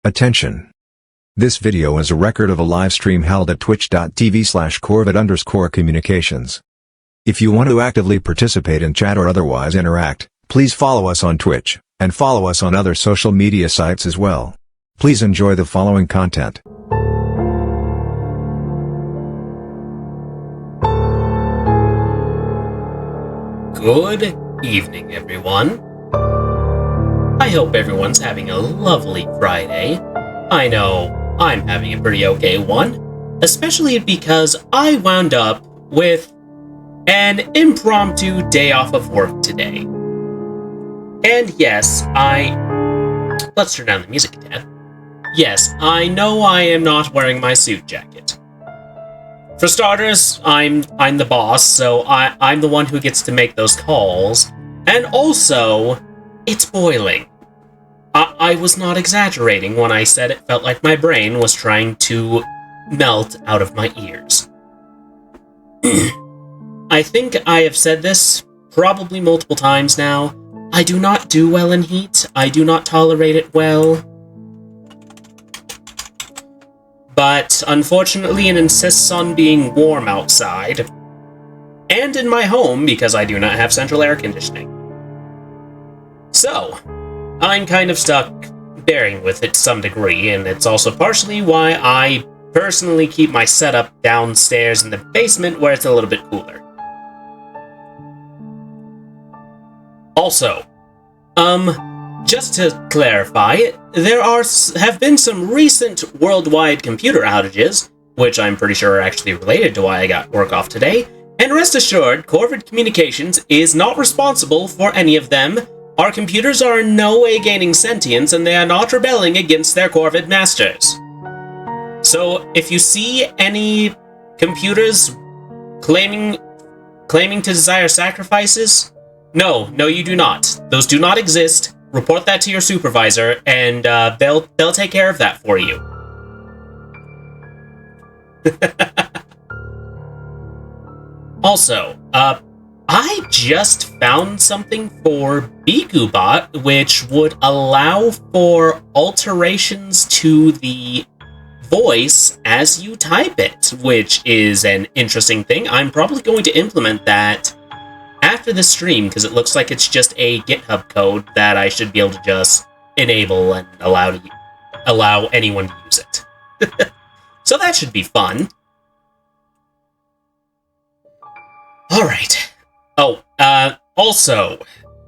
Attention! This video is a record of a live stream held at twitch.tv/Corvid_communications. If you want to actively participate in chat or otherwise interact, please follow us on Twitch, and follow us on other social media sites as well. Please enjoy the following content. Good evening, everyone. I hope everyone's having a lovely Friday. I know I'm having a pretty okay one, especially because I wound up with an impromptu day off of work today. And yes, let's turn down the music a tad. Yes, I know I am not wearing my suit jacket. For starters, I'm the boss, so I'm the one who gets to make those calls. And also, it's boiling. I was not exaggerating when I said it felt like my brain was trying to melt out of my ears. I think I have said this probably multiple times now. I do not do well in heat. I do not tolerate it well. But unfortunately it insists on being warm outside. And in my home because I do not have central air conditioning. So, I'm kind of stuck bearing with it to some degree, and it's also partially why I personally keep my setup downstairs in the basement where it's a little bit cooler. Also, just to clarify, there have been some recent worldwide computer outages, which I'm pretty sure are actually related to why I got work off today, and rest assured, Corvid Communications is not responsible for any of them. Our computers are in no way gaining sentience, and they are not rebelling against their Corvid masters. So, if you see any computers claiming to desire sacrifices, no, you do not. Those do not exist. Report that to your supervisor, and they'll take care of that for you. Also, I just found something for BikuBot, which would allow for alterations to the voice as you type it, which is an interesting thing. I'm probably going to implement that after the stream, because it looks like it's just a GitHub code that I should be able to just enable and allow anyone to use it. So that should be fun. Alright. Oh, also,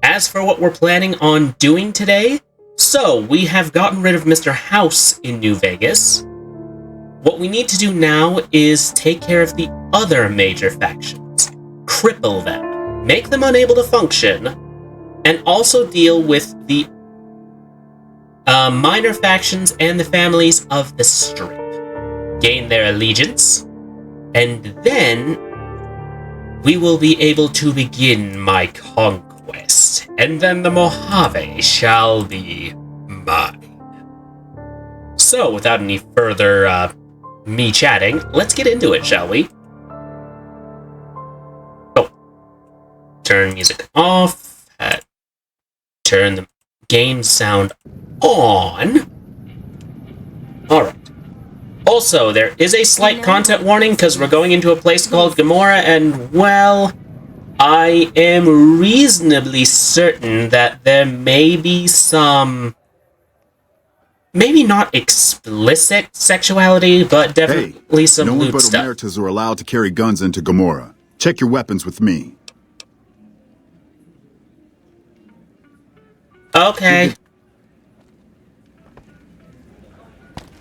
as for what we're planning on doing today, so we have gotten rid of Mr. House in New Vegas. What we need to do now is take care of the other major factions, cripple them, make them unable to function, and also deal with the minor factions and the families of the Strip. Gain their allegiance, and then we will be able to begin my conquest, and then the Mojave shall be mine. So, without any further me chatting, let's get into it, shall we? Oh. Turn music off. Turn the game sound on. Alright. Also, there is a slight content warning because we're going into a place called Gamora, and, well, I am reasonably certain that there may be some, maybe not explicit sexuality, but definitely some lewd stuff. No one but Omertas are allowed to carry guns into Gamora. Check your weapons with me. Okay.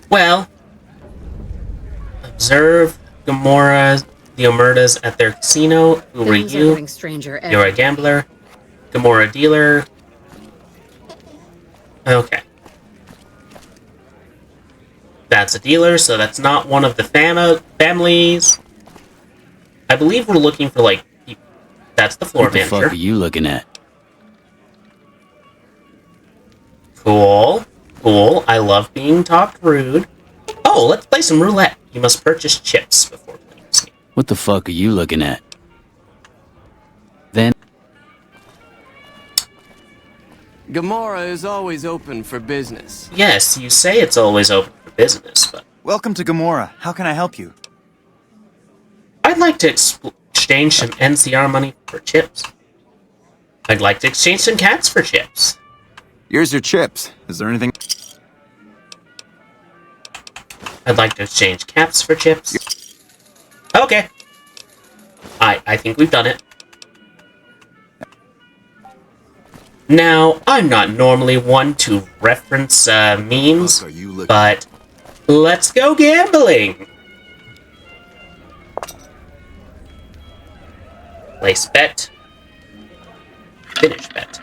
Well, observe Gamora, the Omertas at their casino. Who are you? You're a gambler. Gamora dealer. Okay. That's a dealer, so that's not one of the families. I believe we're looking for, like, that's the floor manager. What the fuck are you looking at? Cool. Cool. I love being talked rude. Oh, let's play some roulette. You must purchase chips before playing this game. What the fuck are you looking at? Then Gomorrah is always open for business. Yes, you say it's always open for business, but Welcome to Gomorrah. How can I help you? I'd like to exchange some NCR money for chips. I'd like to exchange some cats for chips. Here's your chips. Is there anything? I'd like to exchange cats for chips. Okay. I think we've done it. Now, I'm not normally one to reference memes, but let's go gambling! Place bet. Finish bet.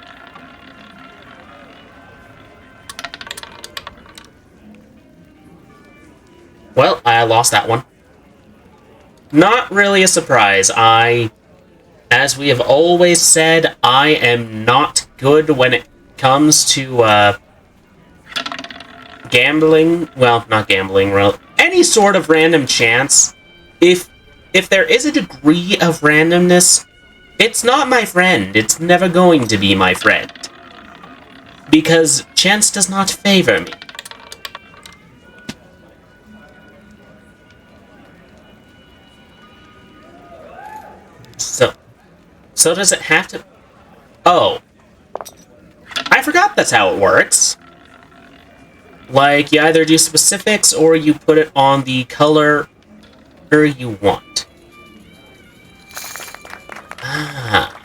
Well, I lost that one. Not really a surprise. As we have always said, I am not good when it comes to, gambling. Well, not gambling, any sort of random chance. If there is a degree of randomness, it's not my friend. It's never going to be my friend. Because chance does not favor me. So does it have to... Oh. I forgot that's how it works. Like, you either do specifics or you put it on the color you want. Ah.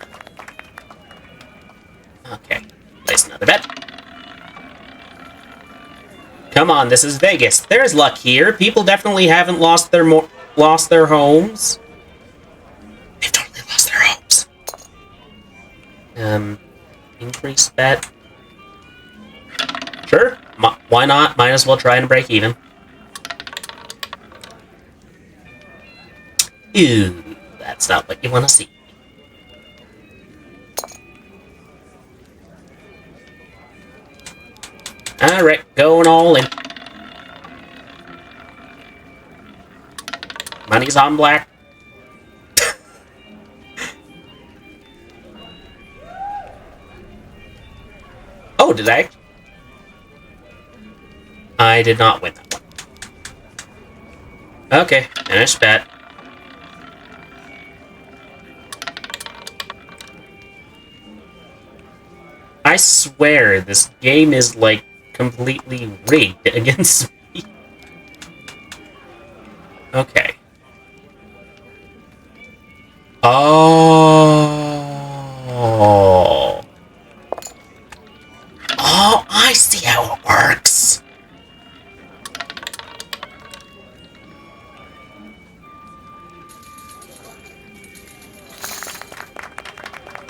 Okay. Place another bet. Come on, this is Vegas. There's luck here. People definitely haven't lost their homes. They've totally lost their homes. Increase bet. Sure. Why not? Might as well try and break even. Ew, that's not what you want to see. Alright, going all in. Money's on black. Oh, did I? I did not win that one. Okay, finish bet. I swear this game is, like, completely rigged against me. Okay. Oh. Oh, I see how it works.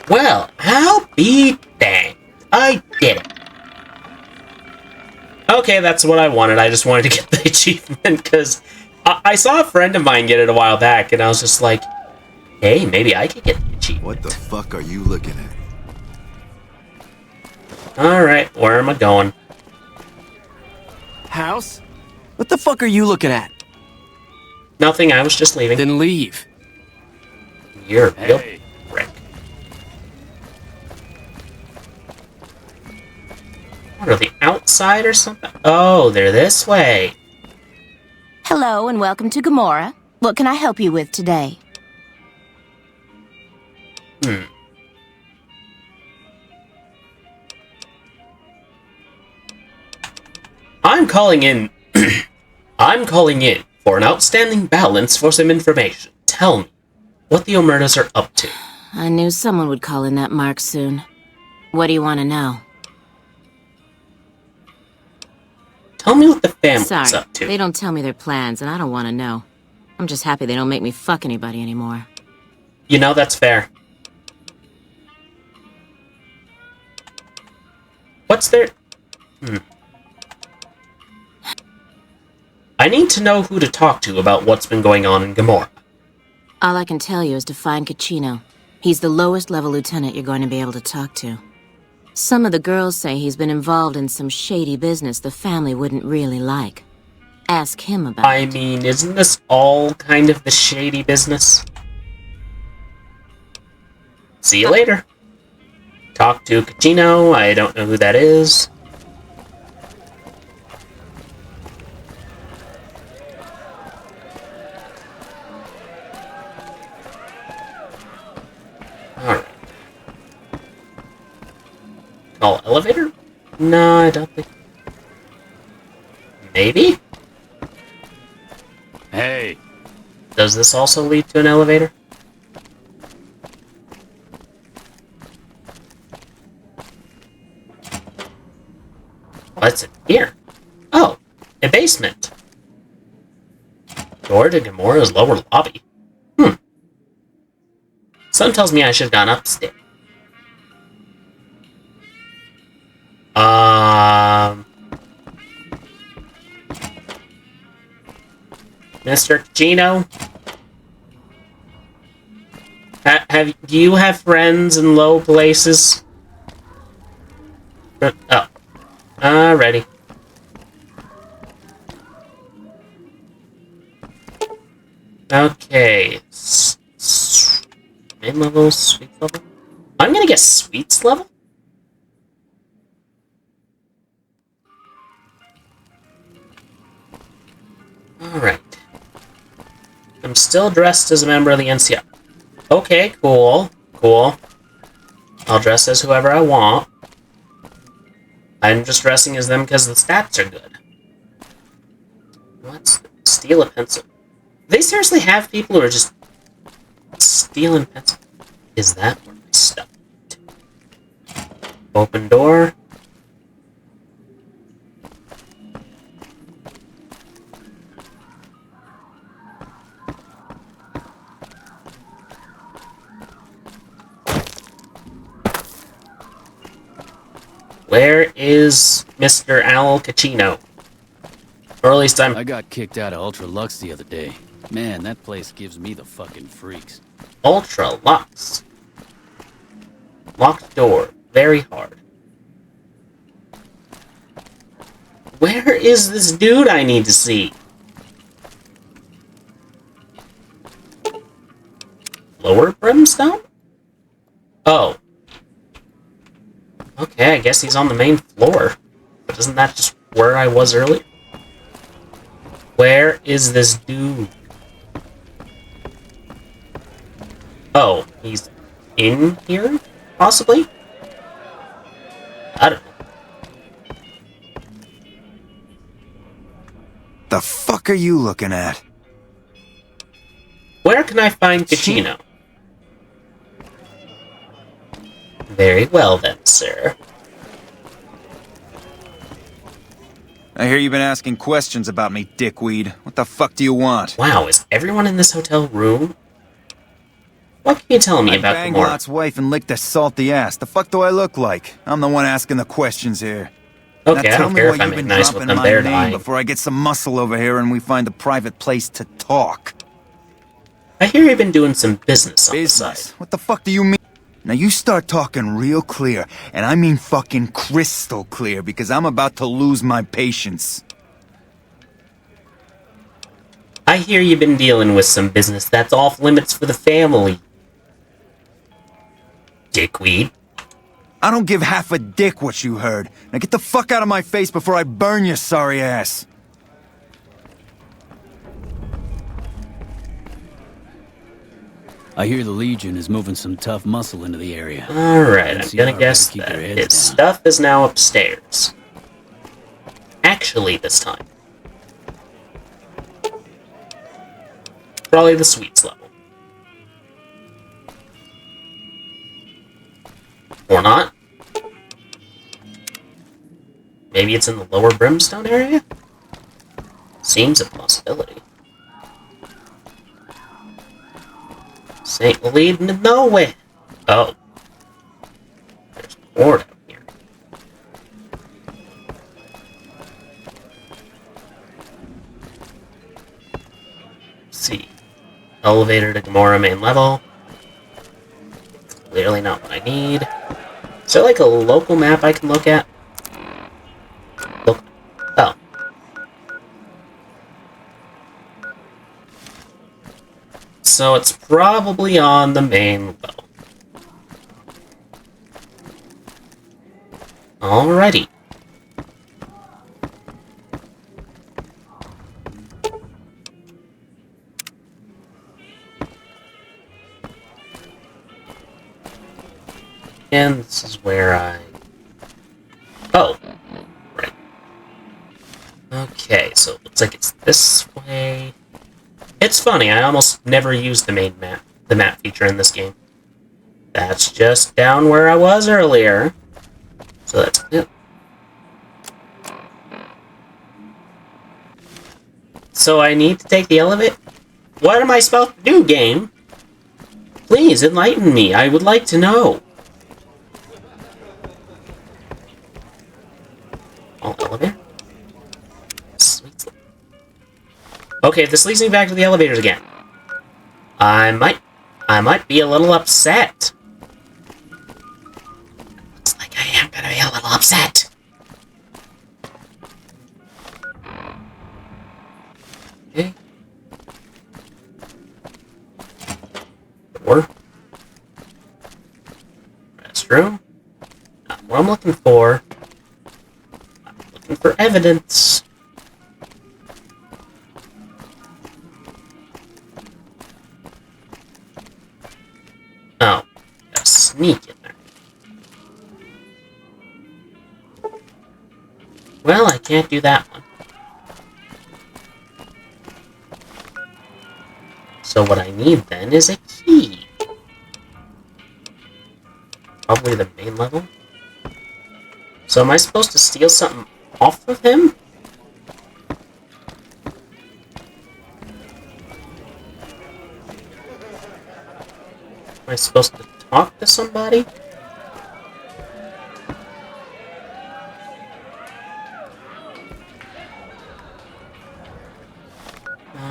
Well, I'll be danged. I did it. Okay, that's what I wanted. I just wanted to get the achievement, because I saw a friend of mine get it a while back, and I was just like, hey, maybe I could get the achievement. What the fuck are you looking at? Alright, where am I going? House? What the fuck are you looking at? Nothing, I was just leaving. Then leave. You're a real prick. What, are they outside or something? Oh, they're this way. Hello and welcome to Gomorrah. What can I help you with today? I'm calling in... I'm calling in for an outstanding balance for some information. Tell me what the Omertas are up to. I knew someone would call in that mark soon. What do you want to know? Tell me what the family's Sorry, up to. they don't tell me their plans, and I don't want to know. I'm just happy they don't make me fuck anybody anymore. You know, that's fair. What's their... I need to know who to talk to about what's been going on in Gomorrah. All I can tell you is to find Caccino. He's the lowest level lieutenant you're going to be able to talk to. Some of the girls say he's been involved in some shady business the family wouldn't really like. Ask him about I it. mean, isn't this all kind of the shady business? See you later. Talk to Kachino. I don't know who that is. Alright. Call elevator? No, I don't think. Maybe? Hey, Does this also lead to an elevator? What's in here? Oh, a basement. Door to Gamora's lower lobby. Something tells me I should have gone upstairs. Mr. Gino? Do you have friends in low places? Oh. Alrighty. Okay. Main level, sweets level? I'm gonna guess sweets level? Alright. I'm still dressed as a member of the NCR. Okay, cool. Cool. I'll dress as whoever I want. I'm just dressing as them because the stats are good. What's... Steal a pencil. Do they seriously have people who are just stealing pencils? Is that where my stuff went? Open door. Where is Mr. Al Cacino? Or at least I got kicked out of Ultra Lux the other day. Man, that place gives me the fucking freaks. Ultra Lux. Locked door. Very hard. Where is this dude I need to see? Lower Brimstone? Oh. Okay, I guess he's on the main floor. But isn't that just where I was earlier? Where is this dude? Oh, he's in here? Possibly? I don't know. The fuck are you looking at? Where can I find Cacino? Very well then, sir. I hear you've been asking questions about me, dickweed. What the fuck do you want? Wow, is everyone in this hotel room? What can you tell me I about banged Gamora? Lot's wife and licked her salty ass. The fuck do I look like? I'm the one asking the questions here. Okay, now I tell don't me care why if I'm you've been nice with dropping them. my They're name dying. before I get some muscle over here and we find a private place to talk. I hear you've been doing some business on the Business? side. What the fuck do you mean? Now you start talking real clear, and I mean fucking crystal clear, because I'm about to lose my patience. I hear you've been dealing with some business that's off limits for the family. Dickweed. I don't give half a dick what you heard. Now get the fuck out of my face before I burn your sorry ass. I hear the Legion is moving some tough muscle into the area. Alright, I'm NCR gonna better guess keep that their his heads down. stuff is now upstairs. Actually, this time. Probably the sweets level. Or not. Maybe it's in the lower Brimstone area? Seems a possibility. This ain't leading to nowhere. Oh. There's more down here. Let's see. Elevator to Gamora main level. Clearly not what I need. Is there like a local map I can look at? Look. Oh. So it's probably on the main level. Alrighty. And this is where I... Oh! Right. Okay, so it looks like it's this way. It's funny, I almost never use the main map, the map feature in this game. That's just down where I was earlier. So that's it. So I need to take the elevator? What am I supposed to do, game? Please enlighten me. I would like to know. Oh, elevator? Sweet. Okay, if this leads me back to the elevators again, I might be a little upset. Looks like I am gonna be a little upset. Okay. Door. Restroom. Not what I'm looking for. I'm looking for evidence. Oh, gotta sneak in there. Well, I can't do that one. So what I need then is a key. Probably the main level. So am I supposed to steal something off of him? Am I supposed to talk to somebody?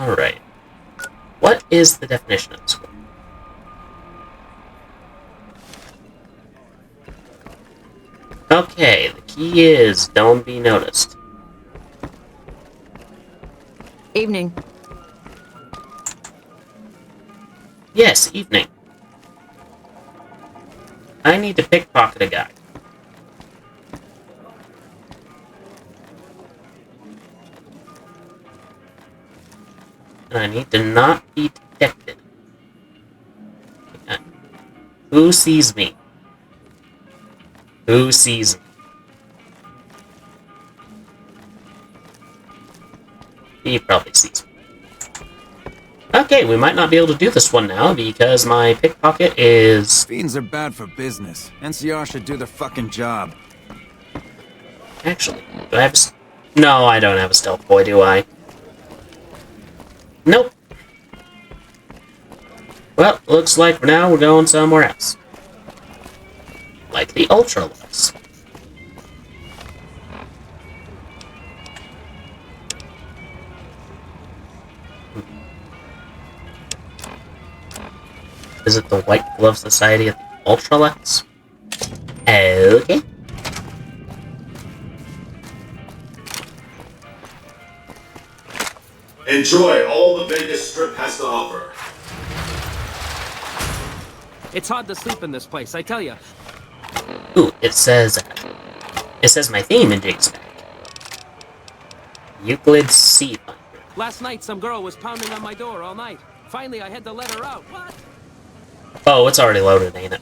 Alright. What is the definition of this word? Okay, the key is don't be noticed. Evening. Yes, evening. I need to pickpocket a guy. And I need to not be detected. Okay. Who sees me? Who sees me? He probably sees me. Okay, we might not be able to do this one now because my pickpocket is... Fiends are bad for business. NCR should do their fucking job. Actually, do I have a... No, I don't have a stealth boy, do I? Nope. Well, looks like for now we're going somewhere else. Like the Ultralux. Is it the White Glove Society of the Ultralux? Okay. Enjoy all the Vegas Strip has to offer. It's hard to sleep in this place, I tell you. Ooh, it says my theme in Jake's bag. Euclid's Sea Finder. Last night, some girl was pounding on my door all night. Finally, I had to let her out. What? Oh, it's already loaded, ain't it?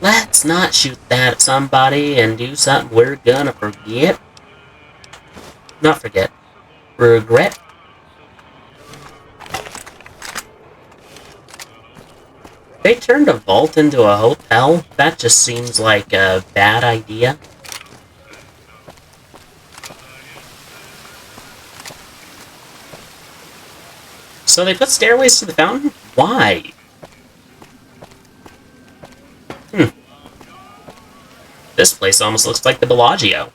Let's not shoot that at somebody and do something we're gonna forget. Not forget. Regret. They turned a vault into a hotel? That just seems like a bad idea. So they put stairways to the fountain? Why? This place almost looks like the Bellagio.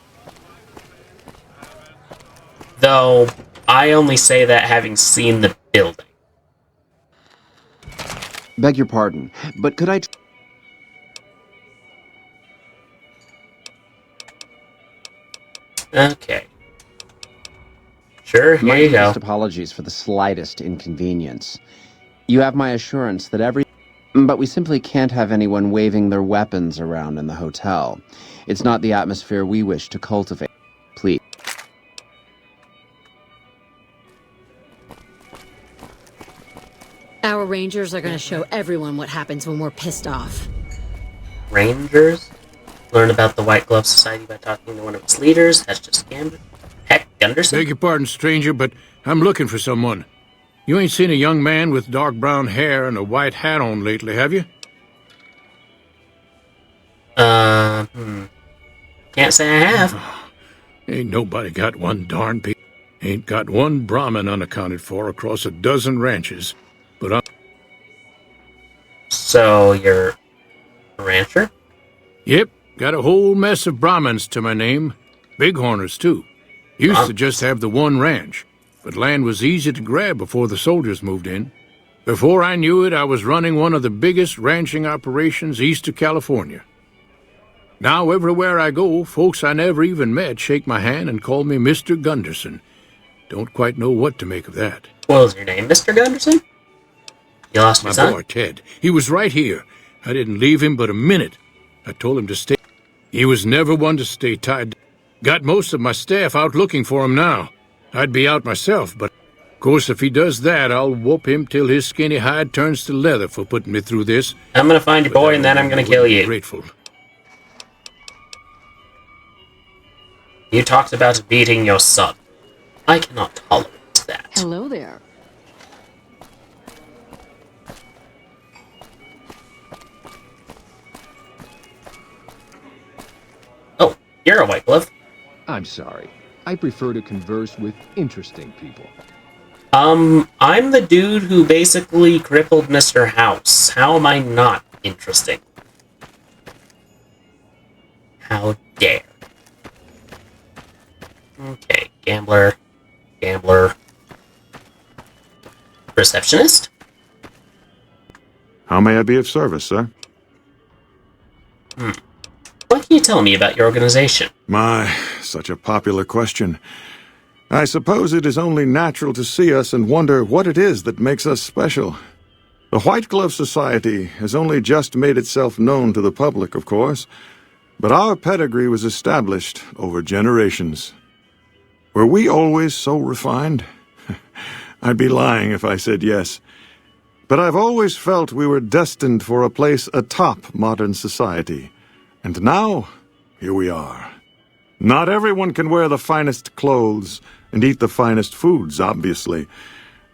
Though, I only say that having seen the building. Beg your pardon, but could I... Okay. Sure, here My you go. deepest apologies for the slightest inconvenience. You have my assurance that every... But we simply can't have anyone waving their weapons around in the hotel. It's not the atmosphere we wish to cultivate. Please. Our rangers are gonna show everyone what happens when we're pissed off. Rangers? Learn about the White Glove Society by talking to one of its leaders. That's just Gambler. Heck, Gunderson? Beg your pardon, stranger, but I'm looking for someone. You ain't seen a young man with dark brown hair and a white hat on lately, have you? Can't say I have. Ain't nobody got one darn piece. Ain't got one Brahmin unaccounted for across a dozen ranches. But I'm... So, you're a rancher? Yep, got a whole mess of Brahmins to my name. Bighorners, too. Used to just have the one ranch, but land was easy to grab before the soldiers moved in. Before I knew it, I was running one of the biggest ranching operations east of California. Now, everywhere I go, folks I never even met shake my hand and call me Mr. Gunderson. Don't quite know what to make of that. What was your name, Mr. Gunderson? You lost your son? My boy, Ted. He was right here. I didn't leave him but a minute. I told him to stay. He was never one to stay tied. Got most of my staff out looking for him now. I'd be out myself, but of course if he does that, I'll whoop him till his skinny hide turns to leather for putting me through this. I'm gonna find your boy and then I'm gonna kill you. Grateful. You talked about beating your son. I cannot tolerate that. Hello there. Oh, you're a White Glove. I'm sorry. I prefer to converse with interesting people. I'm the dude who basically crippled Mr. House. How am I not interesting? How dare. Okay, gambler. Receptionist? How may I be of service, sir? What can you tell me about your organization? My, such a popular question. I suppose it is only natural to see us and wonder what it is that makes us special. The White Glove Society has only just made itself known to the public, of course, but our pedigree was established over generations. Were we always so refined? I'd be lying if I said yes. But I've always felt we were destined for a place atop modern society. And now, here we are. Not everyone can wear the finest clothes and eat the finest foods, obviously.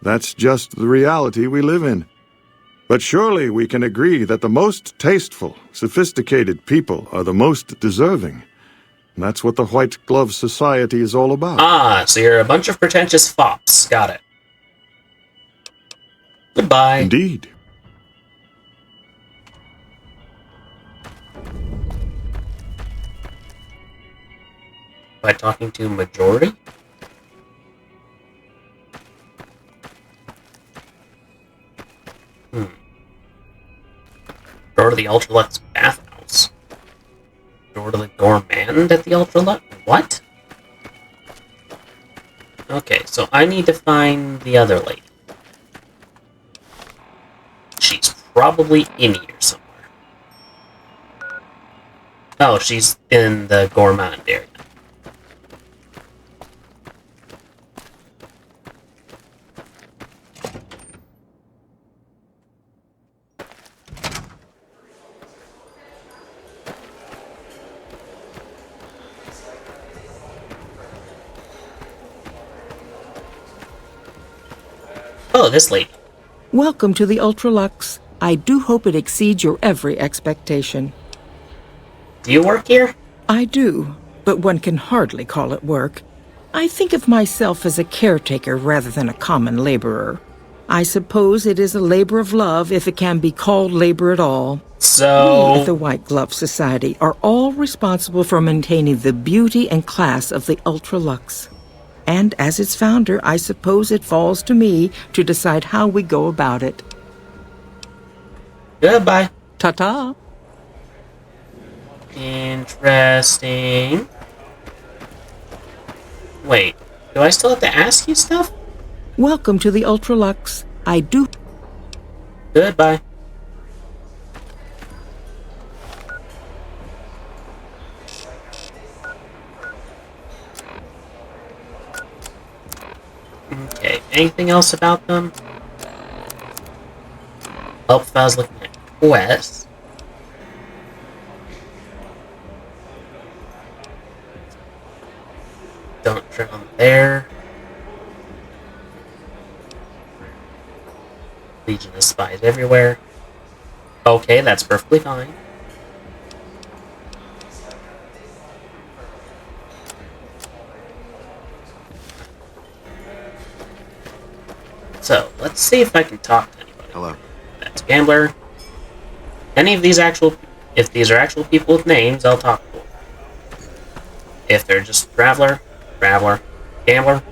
That's just the reality we live in. But surely we can agree that the most tasteful, sophisticated people are the most deserving. That's what the White Glove Society is all about. Ah, so you're a bunch of pretentious fops. Got it. Goodbye. Indeed. By talking to majority? Door to the Ultralux bathhouse. Door to the gourmand at the Ultralux? What? Okay, so I need to find the other lady. She's probably in here somewhere. Oh, she's in the gourmand area. Oh, this lady. Welcome to the Ultralux. I do hope it exceeds your every expectation. Do you work here? I do, but one can hardly call it work. I think of myself as a caretaker rather than a common laborer. I suppose it is a labor of love if it can be called labor at all. So... We at the White Glove Society are all responsible for maintaining the beauty and class of the Ultralux. And as its founder, I suppose it falls to me to decide how we go about it. Goodbye. Ta-ta. Interesting. Wait, do I still have to ask you stuff? Welcome to the Ultralux. I do... Okay, anything else about them? Oh, if I was looking at quests. Don't drown there. Legion of spies everywhere. Okay, that's perfectly fine. So, let's see if I can talk to anybody. Hello. That's Gambler. Any of these if these are actual people with names, I'll talk to them. If they're just Traveler, Gambler, Gambler,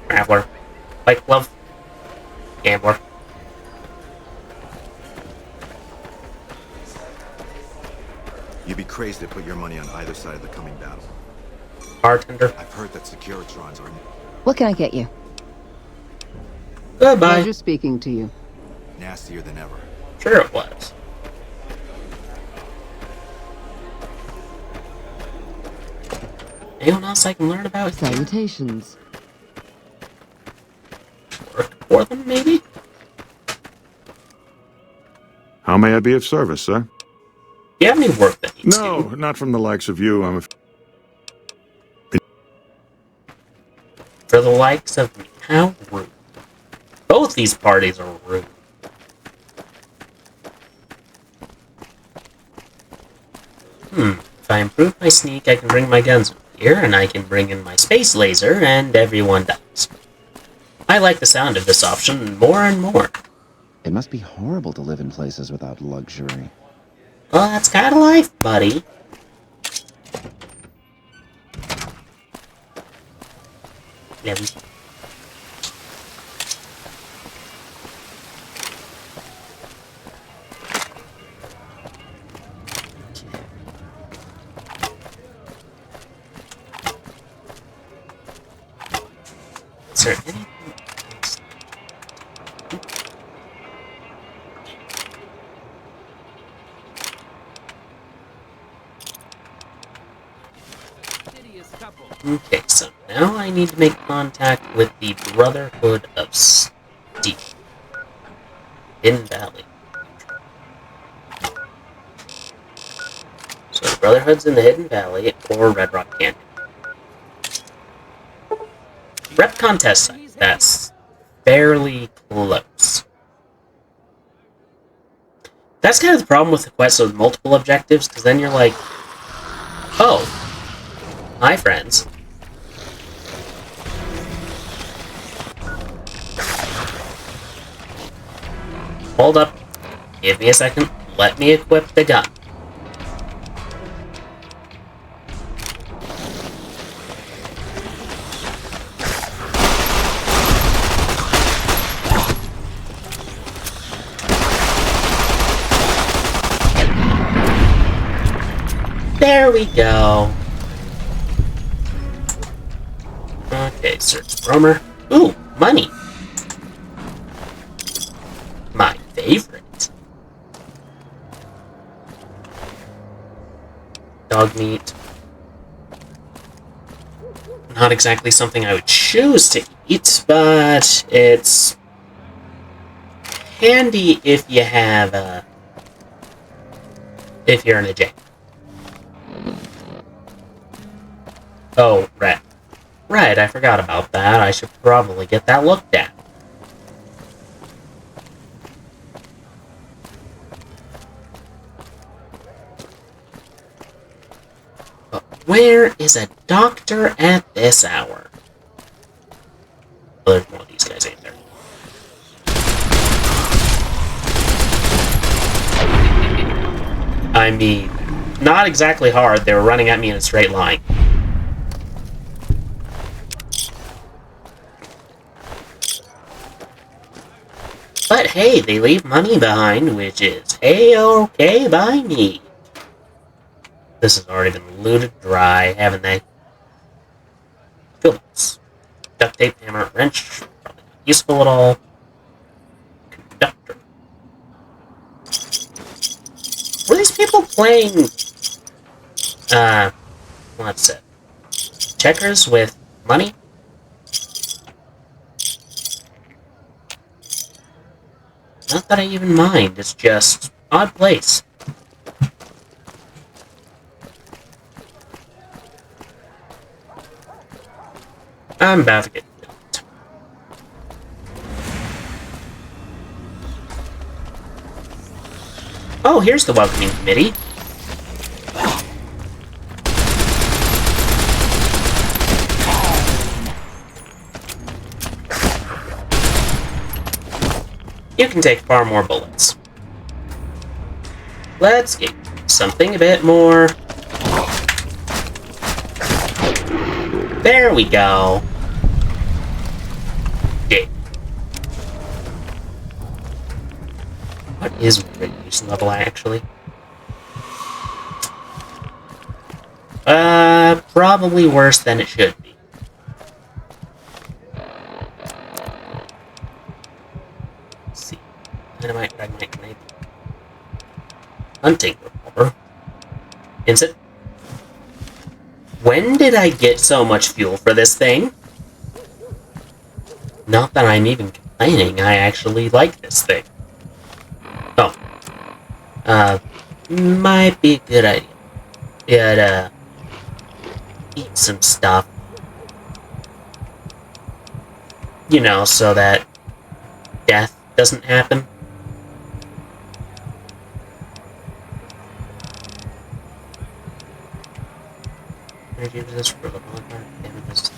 Traveler, White Glove, Gambler. You'd be crazy to put your money on either side of the coming battle. Bartender. I've heard that Securitrons are What can I get you? Goodbye. Pleasure speaking to you. nastier than ever. Sure it was. Anyone else I can learn about? Salutations. Work for them, maybe? How may I be of service, sir? Do you have any work that needs No, doing? not from the likes of you, I'm afraid. For the likes of me. How rude. Both these parties are rude. If I improve my sneak, I can bring my guns with here, and I can bring in my space laser, and everyone dies. I like the sound of this option more and more. It must be horrible to live in places without luxury. Well, that's kind of life, buddy. Yeah, is there anything else? Okay, so now I need to make contact with the Brotherhood of Steel. Hidden Valley. So the Brotherhood's in the Hidden Valley or Red Rock Canyon. Rep contest site. That's fairly close. That's kind of the problem with the quest with multiple objectives, because then you're like, oh, hi friends. Hold up. Give me a second. Let me equip the gun. There we go. Okay, search roamer. Ooh, money. My favorite. Dog meat. Not exactly something I would choose to eat, but it's handy if you have if you're in a jam. Oh, right. Right, I forgot about that. I should probably get that looked at. But where is a doctor at this hour? Oh, there's one of these guys, ain't there? I mean, not exactly hard. They were running at me in a straight line. But hey, they leave money behind, which is A-okay by me. This has already been looted dry, haven't they? Toolbox. Duct tape, hammer, wrench. Probably not useful at all. Conductor. Were these people playing... what's it? Checkers with Money? Not that I even mind, it's just odd place. I'm about to get dumped. Oh, here's the welcoming committee. You can take far more bullets. Let's get something a bit more. There we go. Yeah. What is radiation level actually? Probably worse than it should be. Let's see. Dynamite, fragmite, grenade. Hunting revolver. Instant. When did I get so much fuel for this thing? Not that I'm even complaining, I actually like this thing. Oh. Might be a good idea. Yeah, eat some stuff. You know, so that death doesn't happen. Energy resist for the damages.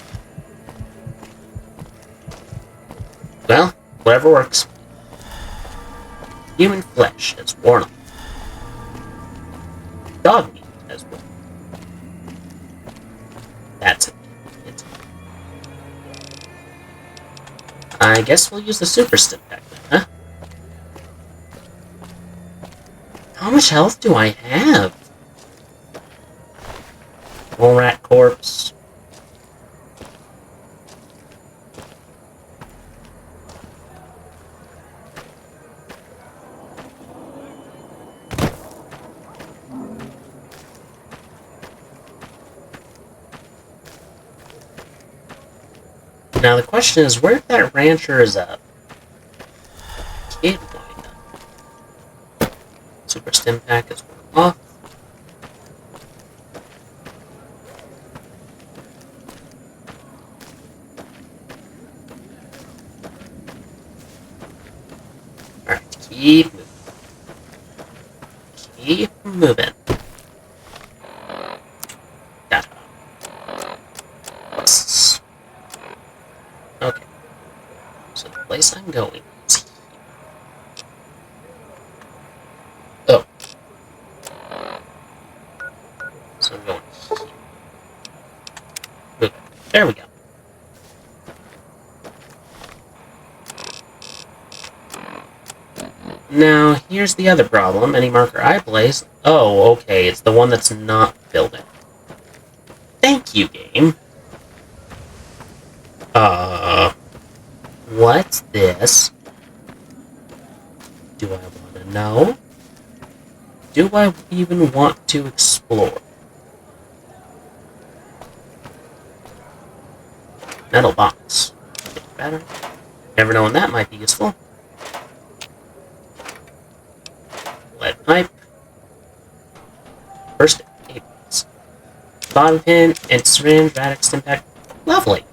Well, whatever works. Human flesh has worn off. Dog meat has worn. That's it. I guess we'll use the super stim pack then, huh? How much health do I have? Mole rat corpse. Now the question is, where that rancher's kid wind up? Super stim pack is worn off. Alright, keep moving. Keep moving. Got it. Okay. So the place I'm going is here. Oh. So I'm going here. Move it. There we go. Now, here's the other problem. Any marker I place... Oh, okay, it's the one that's not filled in. Thank you, game. What's this? Do I want to know? Do I even want to explore? Metal box. Better. Never know when that might be useful. Lead pipe. First aid box. Bottom pin and syringe, radic stim pack. Lovely.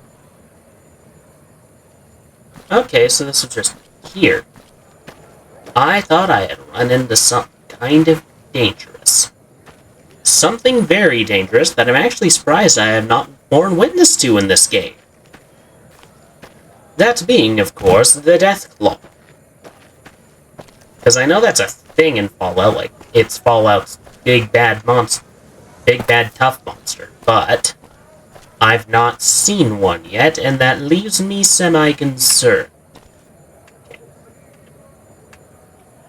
Okay, so this is just here. I thought I had run into something kind of dangerous. Something very dangerous that I'm actually surprised I have not borne witness to in this game. That being, of course, the Death Claw. Because I know that's a thing in Fallout, like, it's Fallout's big bad monster. Big bad tough monster, but I've not seen one yet, and that leaves me semi-concerned. Okay.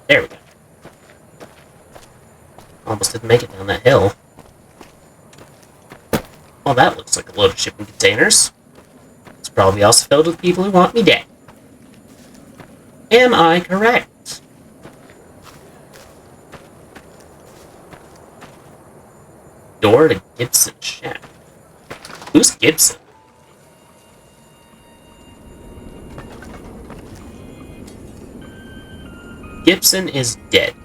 There we go. Almost didn't make it down that hill. Well, that looks like a load of shipping containers. It's probably also filled with people who want me dead. Am I correct? Door to Gibson shack. Who's Gibson? Gibson is dead.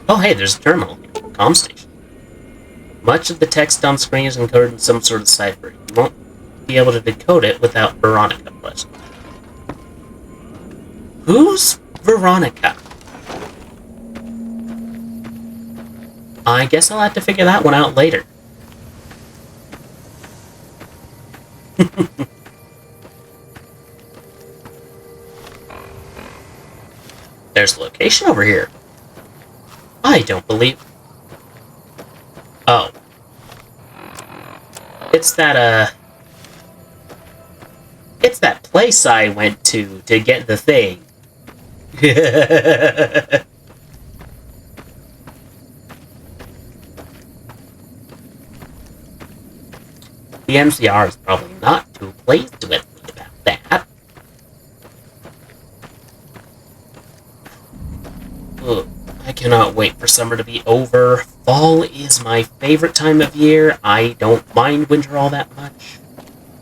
Oh hey, there's a terminal here. Comm station. Much of the text on screen is encoded in some sort of cipher. You won't be able to decode it without Veronica present. Who's Veronica? I guess I'll have to figure that one out later. There's a location over here. I don't believe... Oh. It's that, It's that place I went to get the thing. The MCR is probably not too pleased with me about that. Ugh, I cannot wait for summer to be over. Fall is my favorite time of year. I don't mind winter all that much.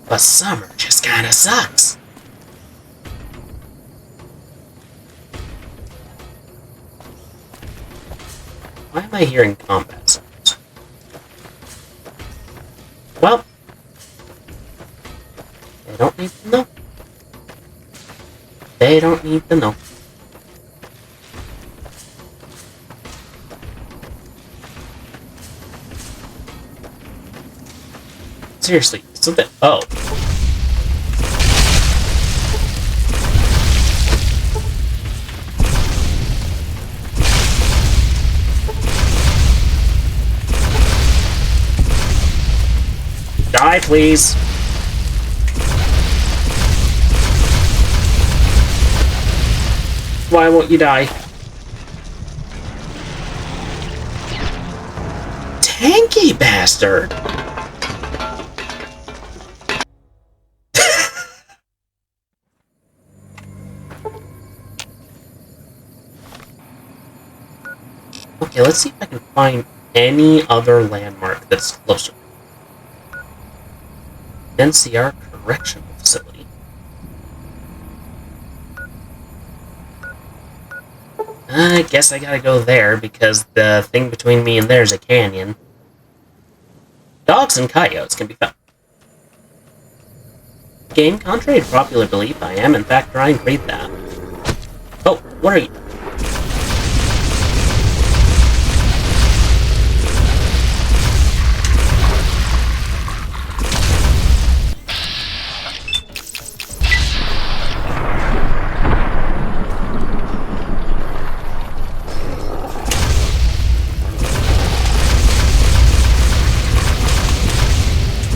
But summer just kinda sucks. Why am I hearing combat sounds? Well, they don't need to know. They don't need to know. Seriously, something. Oh. Die, please. Why won't you die? Tanky bastard! Okay, let's see if I can find any other landmark that's closer. NCR Correctional Facility. I guess I gotta go there because the thing between me and there is a canyon. Dogs and coyotes can be found. Game, contrary to popular belief, I am in fact trying to read that. Oh, what are you?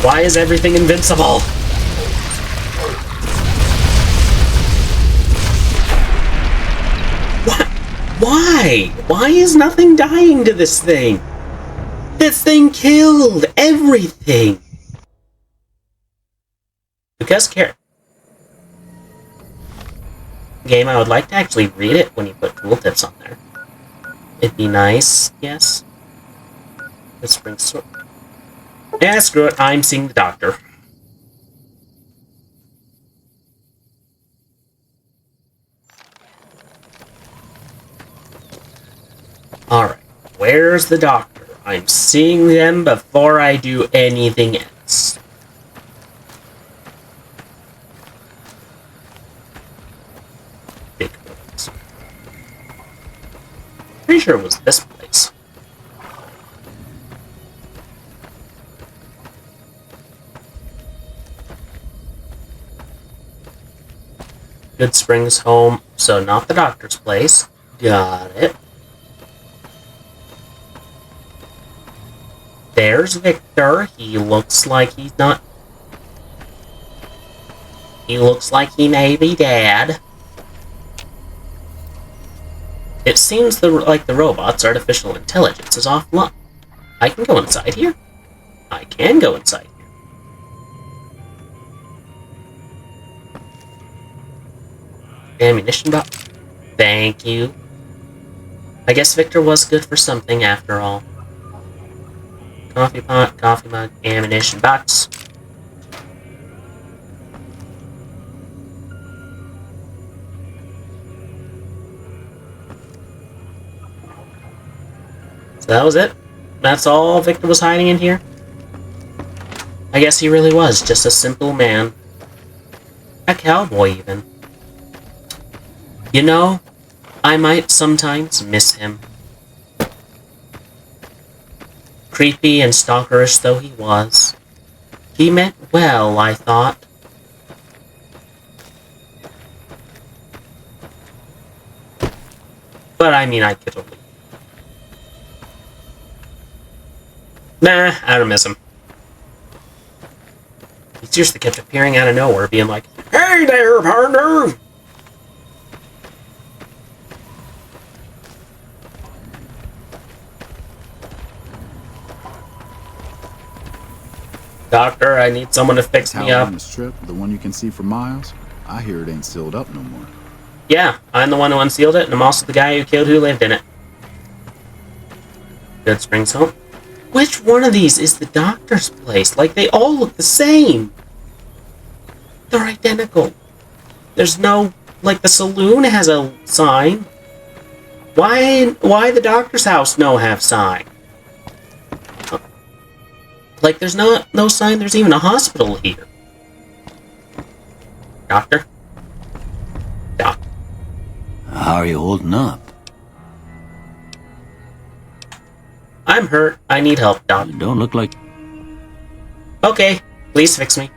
Why is everything invincible? What? Why? Why is nothing dying to this thing? This thing killed everything. Because game, I would like to actually read it when you put tooltips on there. It'd be nice, yes. This brings sword. Yeah, screw it. I'm seeing the doctor. Alright, where's the doctor? I'm seeing them before I do anything else. Big ones. Pretty sure it was this place. Good Springs home, so not the doctor's place. Got it. There's Victor. He looks like he's not... He looks like he may be dead. It seems like the robot's artificial intelligence is offline. I can go inside here? I can go inside here. Ammunition box. Thank you. I guess Victor was good for something after all. coffee pot, coffee mug, ammunition box. So that was it? That's all Victor was hiding in here? I guess he really was just a simple man. A cowboy, even. You know, I might sometimes miss him. Creepy and stalkerish though he was, he meant well, I thought. But I mean, I could only... Nah, I don't miss him. He seriously kept appearing out of nowhere, being like, "Hey there, partner!" Doctor, I need someone to fix me up. On the strip, the one you can see for miles? I hear it ain't sealed up no more. Yeah, I'm the one who unsealed it, and I'm also the guy who killed who lived in it. Good Springs home. Which one of these is the doctor's place? Like, they all look the same. They're identical. There's no... Like, the saloon has a sign. Why the doctor's house no have sign? Like, there's no sign there's even a hospital here. Doctor? Doctor. How are you holding up? I'm hurt. I need help, Doc. You don't look like... Okay, please fix me.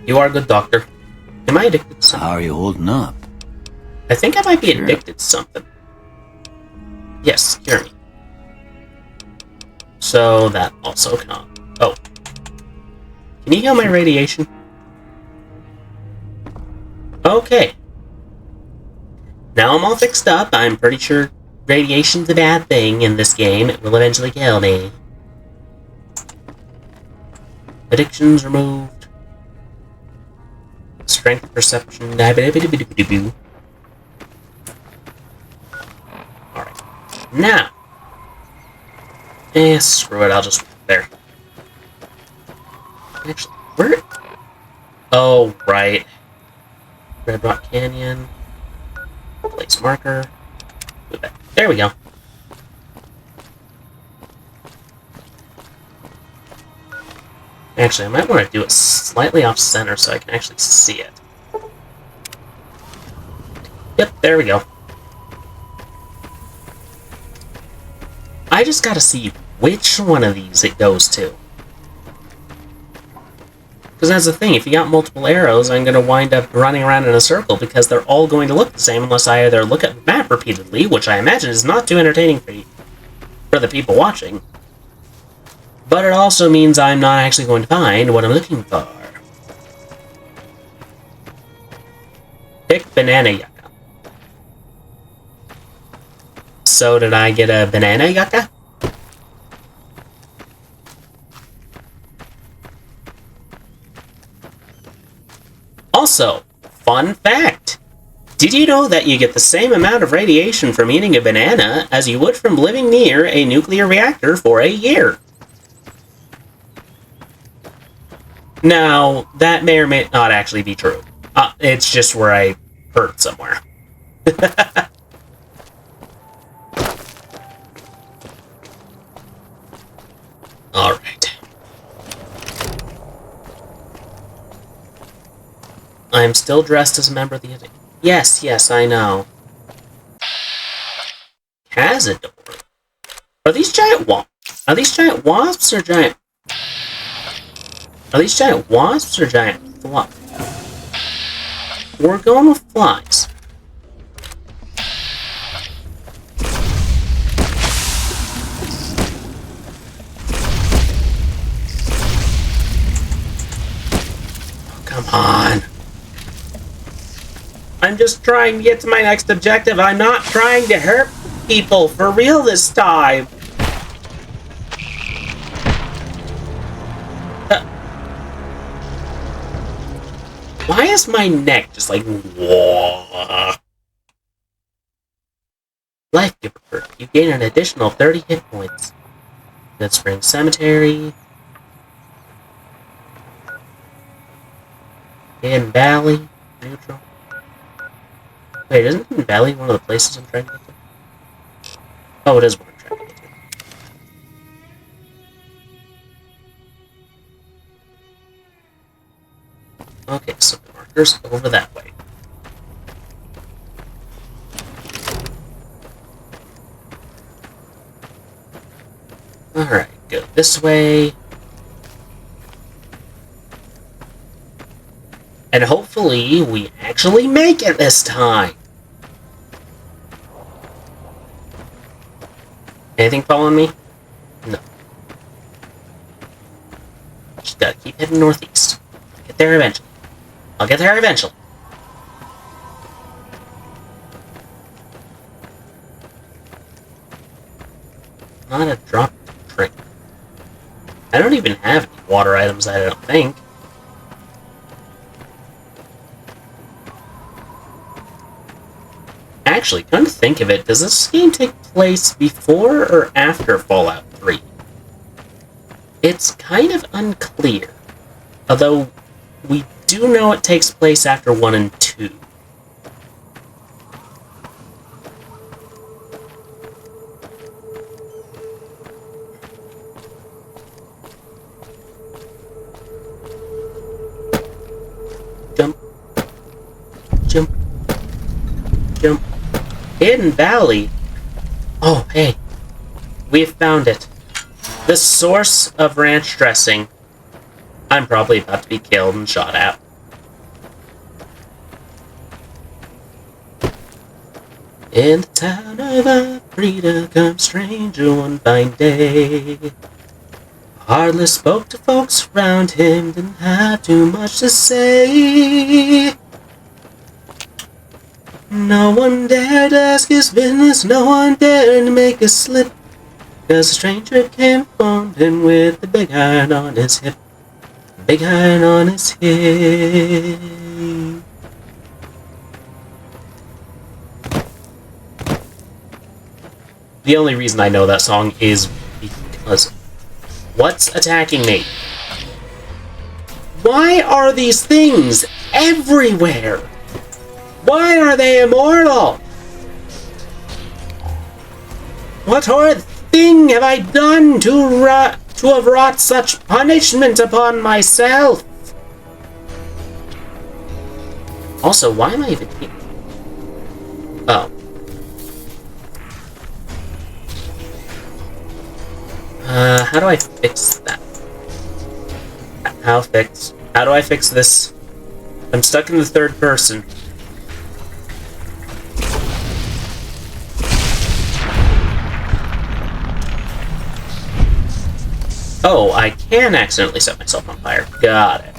You are a good doctor. Am I addicted to something? How are you holding up? I think I might be addicted to something. Yes, cure me. So that also counts. Oh. Can you heal my radiation? Okay. Now I'm all fixed up. I'm pretty sure radiation's a bad thing in this game. It will eventually kill me. Addictions removed. Strength perception. Alright. Now. Screw it. I'll just... There. Actually, where... Oh, right. Red Rock Canyon. Place marker. There we go. Actually, I might want to do it slightly off center so I can actually see it. Yep, there we go. I just gotta see which one of these it goes to. Because that's the thing, if you got multiple arrows, I'm going to wind up running around in a circle because they're all going to look the same unless I either look at the map repeatedly, which I imagine is not too entertaining for the people watching. But it also means I'm not actually going to find what I'm looking for. Pick banana yucca. So did I get a banana yucca? Also, fun fact. Did you know that you get the same amount of radiation from eating a banana as you would from living near a nuclear reactor for a year? Now, that may or may not actually be true. It's just where I heard somewhere. Alright. I'm still dressed as a member of the... Yes, I know. Cazador. Are these giant wasps or giant... Are these giant wasps or giant flies? We're going with flies. Oh, come on. I'm just trying to get to my next objective. I'm not trying to hurt people for real this time. Why is my neck just like, whoa? Life Giver. You gain an additional 30 hit points. Good Spring Cemetery. Hidden Valley. Neutral. Wait, isn't Hidden Valley one of the places I'm trying to get to? Oh, it is one I'm trying to get to. Okay, so the marker's over that way. Alright, go this way. And hopefully we actually make it this time! Anything following me? No. Just gotta keep heading northeast. Get there eventually. I'll get there eventually. Not a drop to drink. I don't even have any water items, I don't think. Actually, come to think of it, does this game take place before or after Fallout 3? It's kind of unclear. Although, we do know it takes place after 1 and 2. Jump. Jump. Jump. Hidden Valley? Oh, hey. We've found it. The source of ranch dressing. I'm probably about to be killed and shot at. In the town of Afrida comes stranger one fine day. Hardly spoke to folks around him, didn't have too much to say. No one dared ask his business, no one dared to make a slip, 'cause a stranger came upon him with a big iron on his hip. Big iron on his hip. The only reason I know that song is because... What's attacking me? Why are these things everywhere? Why are they immortal? What horrid thing have I done to have wrought such punishment upon myself? Also, why am I even here? Oh. How do I fix that? How do I fix this? I'm stuck in the third person. Oh, I can accidentally set myself on fire. Got it.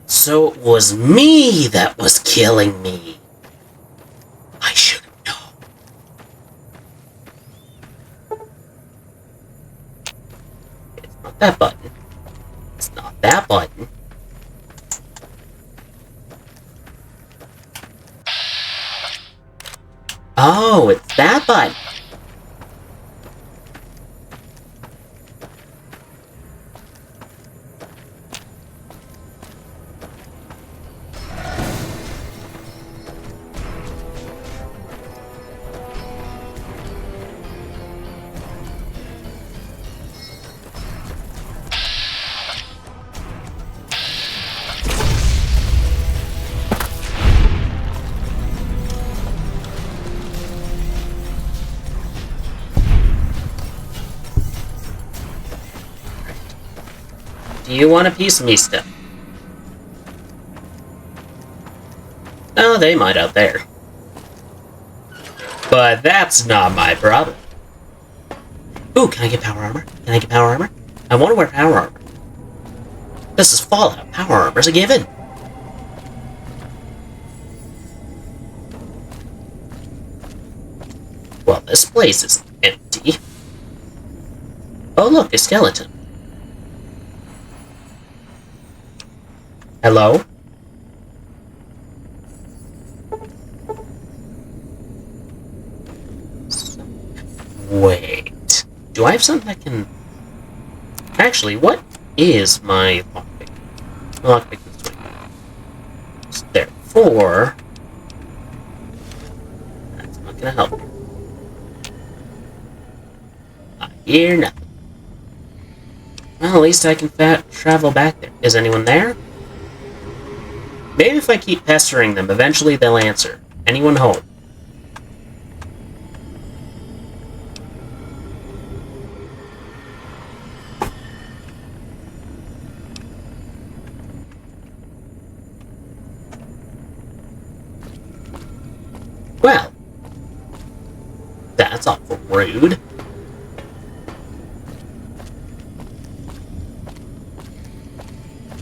So it was me that was killing me. I should have known. It's not that button. It's not that button. Oh, it's that button. Do you want a piece of me still? Oh, they might out there. But that's not my problem. Ooh, can I get power armor? Can I get power armor? I want to wear power armor. This is Fallout. Power armor's a given. Well, this place is empty. Oh look, a skeleton. Hello? Wait. Do I have something that can... Actually, what is my lockpick? My lockpick is 20. Therefore... That's not gonna help me. I hear nothing. Well, at least I can travel back there. Is anyone there? Maybe if I keep pestering them, eventually they'll answer. Anyone home? Well, that's awful rude.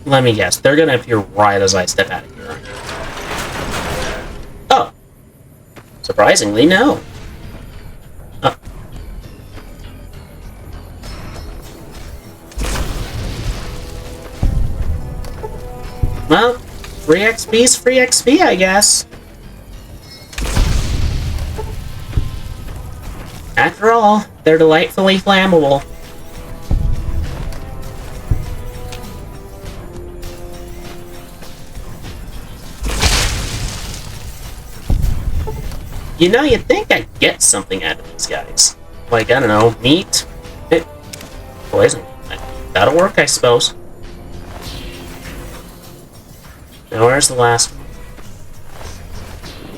Let me guess, they're gonna appear right as I step out of here. Oh. Surprisingly, no. Oh. Well, free XP's free XP, I guess. After all, they're delightfully flammable. You know, you'd think I'd get something out of these guys. Like, I don't know, meat? Poison. That'll work, I suppose. Now, where's the last one?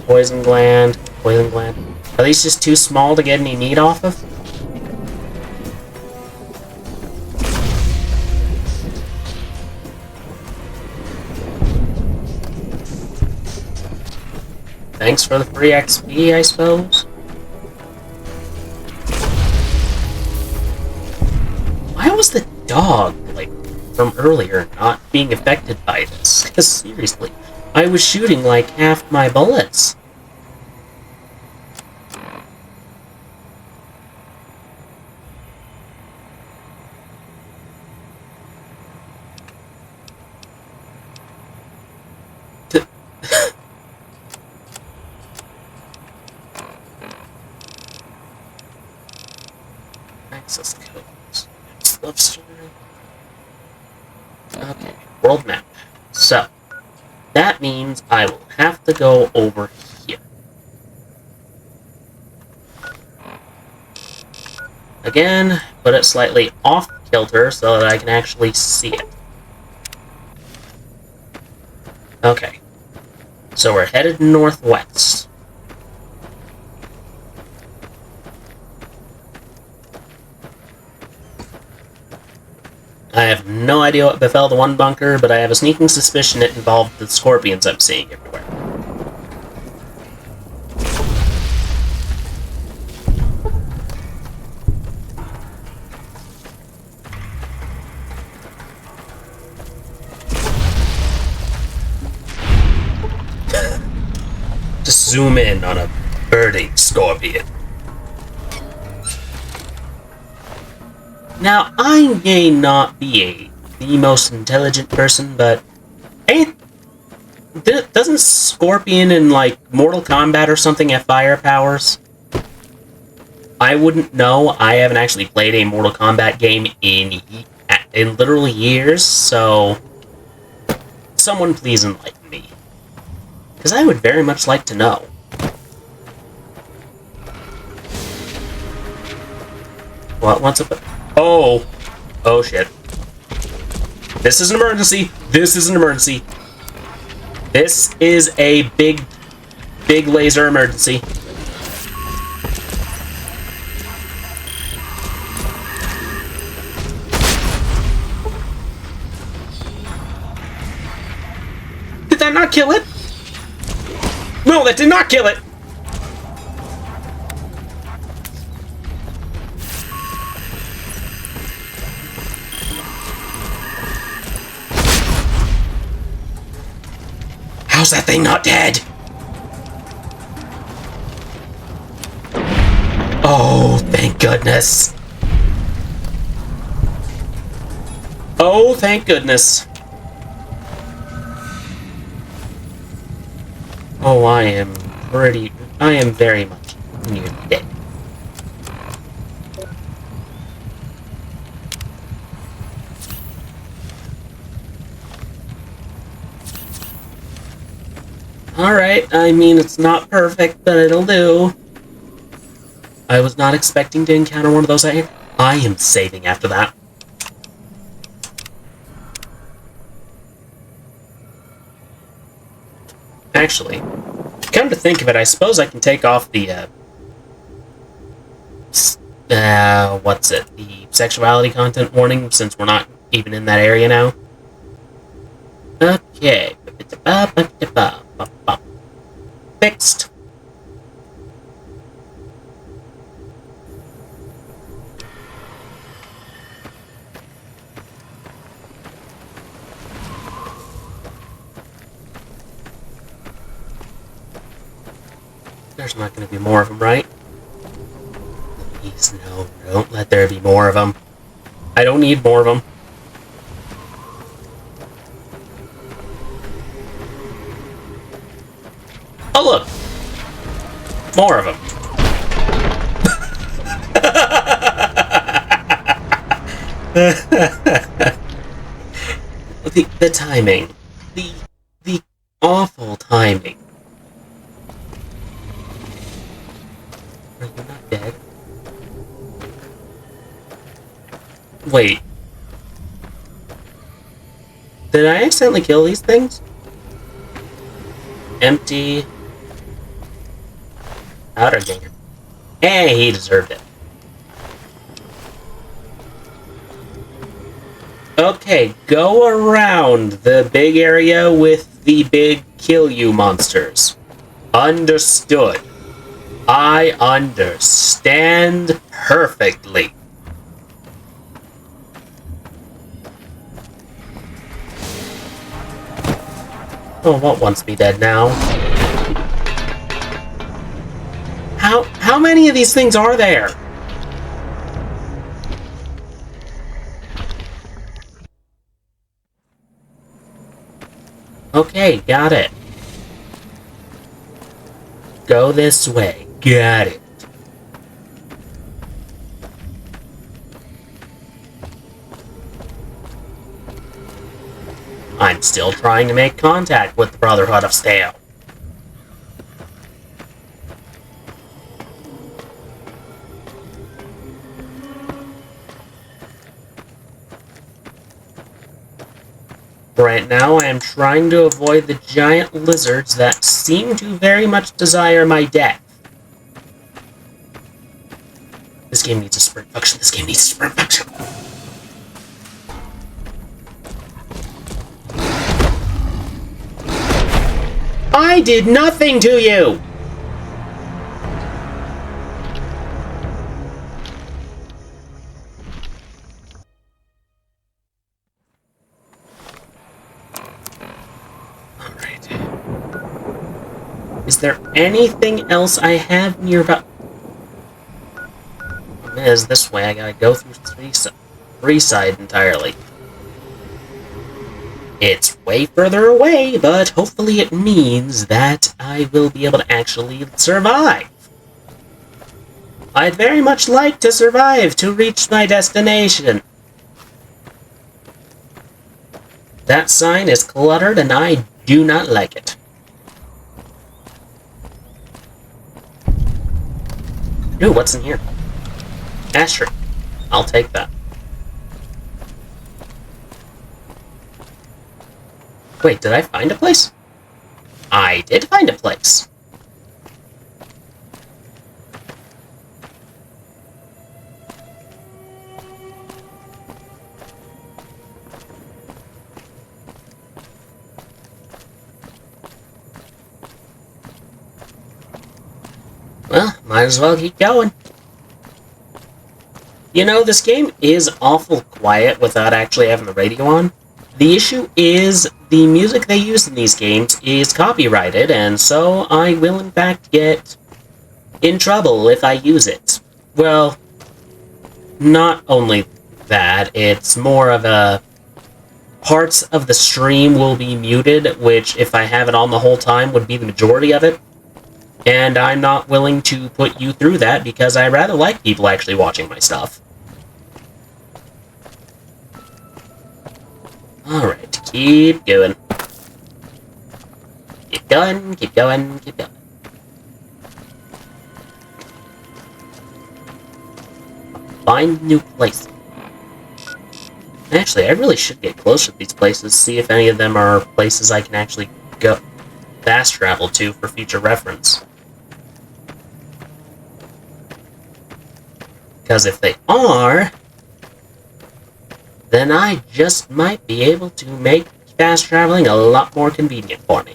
Poison gland. Poison gland. Are these just too small to get any meat off of? Thanks for the free XP, I suppose? Why was the dog, like, from earlier not being affected by this? Because seriously, I was shooting like half my bullets. Access codes. Love story. Okay, world map. So, that means I will have to go over here. Again, put it slightly off kilter so that I can actually see it. Okay. So we're headed northwest. I have no idea what befell the one bunker, but I have a sneaking suspicion it involved the scorpions I'm seeing everywhere. Just zoom in on a birding scorpion. Now, I may not be the most intelligent person, but doesn't Scorpion in, like, Mortal Kombat or something have fire powers? I wouldn't know. I haven't actually played a Mortal Kombat game in literally years, so someone please enlighten me. Because I would very much like to know. What's up? Oh! Oh shit. This is an emergency! This is an emergency! This is a big laser emergency. Did that not kill it? No, that did not kill it! How's that thing not dead? Oh, thank goodness. Oh, thank goodness. Oh, I am very much near dead. Alright, I mean, it's not perfect, but it'll do. I was not expecting to encounter one of those. I am saving after that. Actually, come to think of it, I suppose I can take off the, what's it? The sexuality content warning, since we're not even in that area now. Okay. Fixed. There's not going to be more of them, right? Please, no. Don't let there be more of them. I don't need more of them. Oh, look! More of them. the timing. The awful timing. Are you not dead? Wait. Did I accidentally kill these things? Empty. Outer gainer. Hey, he deserved it. Okay, go around the big area with the big kill you monsters. Understood. I understand perfectly. Oh, what wants me dead now? How many of these things are there? Okay, got it. Go this way. Got it. I'm still trying to make contact with the Brotherhood of Steel. Right now, I am trying to avoid the giant lizards that seem to very much desire my death. This game needs a sprint function. This game needs a sprint function. I did nothing to you! Alright. Is there anything else I have nearby? It is this way. I gotta go through three side entirely. It's way further away, but hopefully it means that I will be able to actually survive. I'd very much like to survive to reach my destination. That sign is cluttered and I do not like it. Ooh, what's in here? Asher. I'll take that. Wait, did I find a place? I did find a place. Well, might as well keep going. You know, this game is awful quiet without actually having the radio on. The issue is the music they use in these games is copyrighted, and so I will in fact get in trouble if I use it. Well, not only that, it's more of a parts of the stream will be muted, which if I have it on the whole time would be the majority of it. And I'm not willing to put you through that because I rather like people actually watching my stuff. Alright, keep going. Keep going, keep going, keep going. Find new places. Actually, I really should get closer to these places, see if any of them are places I can actually go fast travel to for future reference. Because if they are, then I just might be able to make fast traveling a lot more convenient for me.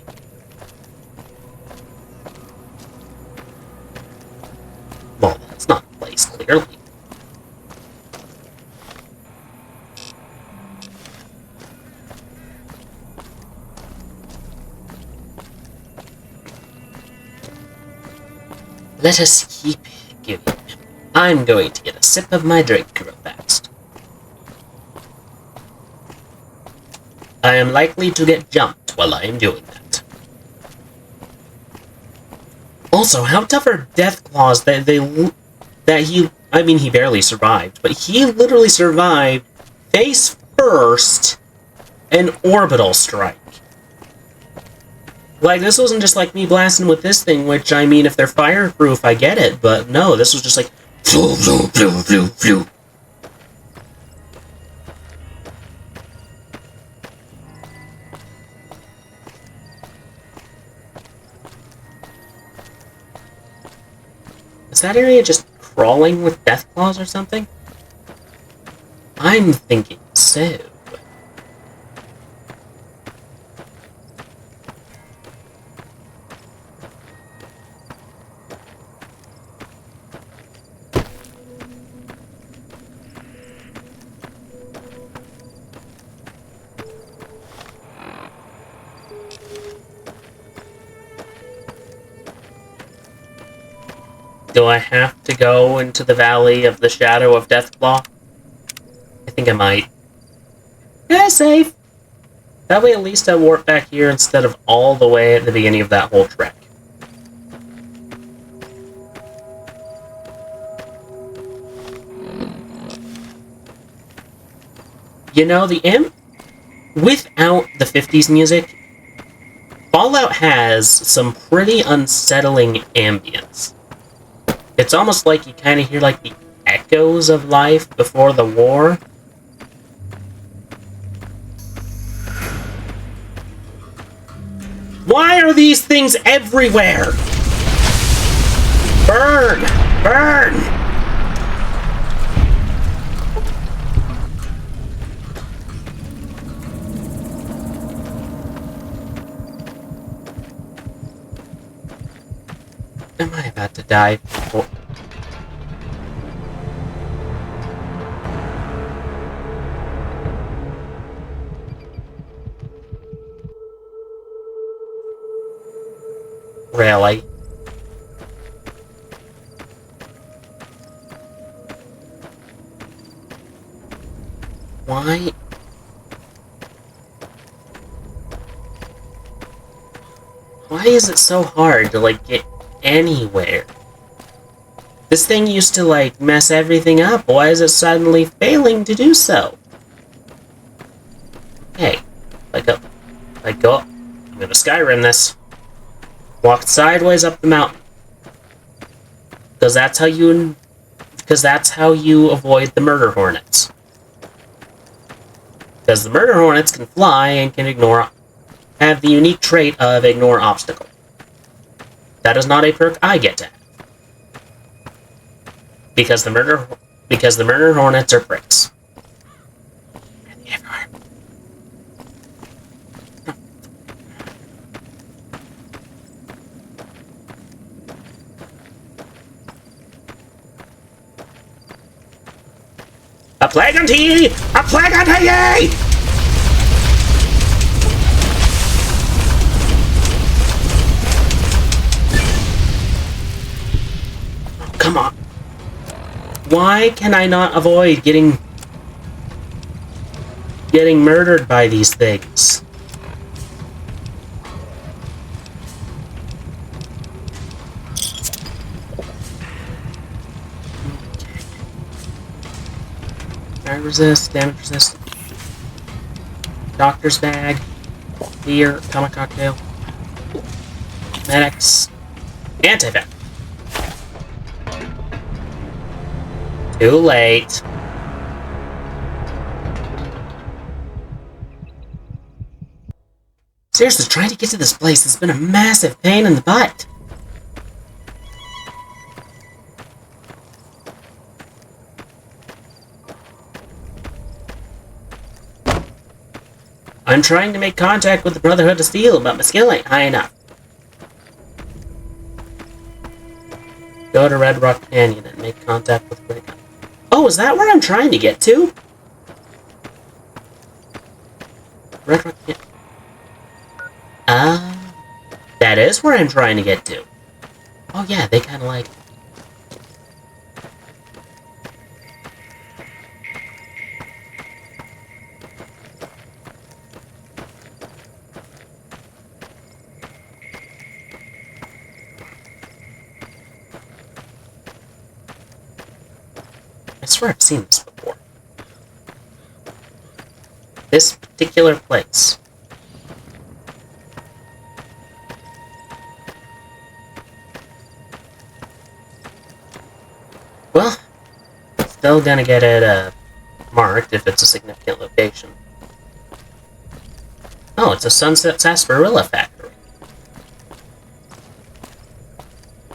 Well, that's not the place, clearly. Let us keep going. I'm going to get a sip of my drink real fast. I am likely to get jumped while I am doing that. Also, how tough are death claws that he barely survived, but he literally survived face first an orbital strike. Like, this wasn't just like me blasting with this thing, which, I mean, if they're fireproof, I get it, but no, this was just like, phew, phew, phew, phew, phew. Is that area just crawling with death claws or something? I'm thinking so. Do I have to go into the Valley of the Shadow of Deathclaw? I think I might. Yeah, safe! That way at least I warp back here instead of all the way at the beginning of that whole trek. You know, without the 50s music, Fallout has some pretty unsettling ambience. It's almost like you kind of hear like the echoes of life before the war. Why are these things everywhere? Burn! Burn! Am I about to die? Really? Why? Why is it so hard to, like, get anywhere? This thing used to, like, mess everything up. Why is it suddenly failing to do so? Hey, I'm gonna Skyrim this. Walk sideways up the mountain. Because that's how you avoid the murder hornets. Because the murder hornets can fly and can have the unique trait of ignore obstacle. That is not a perk I get to have. Because the murder hornets are pricks. Everywhere. A plague unto ye! A plague unto ye! Oh, come on. Why can I not avoid getting... getting murdered by these things. Fire resist, damage resist. Doctor's bag. Beer, atomic cocktail. Medics. Anti-venom. Too late. Seriously, trying to get to this place has been a massive pain in the butt. I'm trying to make contact with the Brotherhood of Steel, but my skill ain't high enough. Go to Red Rock Canyon and make contact with Grey Gun. Oh, is that where I'm trying to get to? Red Rock Canyon. That is where I'm trying to get to. Oh yeah, they kind of like... I swear I've seen this before. This particular place. Well, still gonna get it marked if it's a significant location. Oh, it's a Sunset Sarsaparilla factory.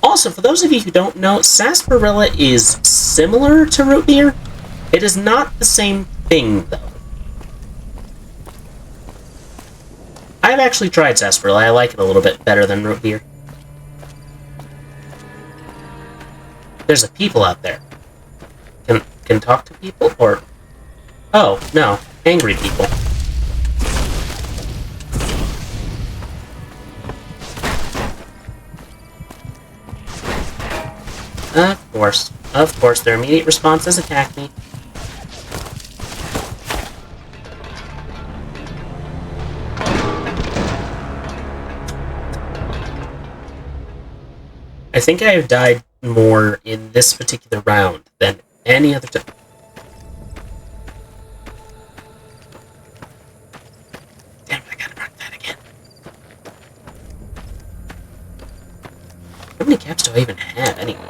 Also, for those of you who don't know, sarsaparilla is similar to root beer. It is not the same thing, though. I've actually tried sarsaparilla. I like it a little bit better than root beer. There's a people out there. Can talk to people, or... Oh, no. Angry people. Of course, their immediate response is attack me. I think I have died more in this particular round than any other time. Damn it, I gotta mark that again. How many caps do I even have, anyway?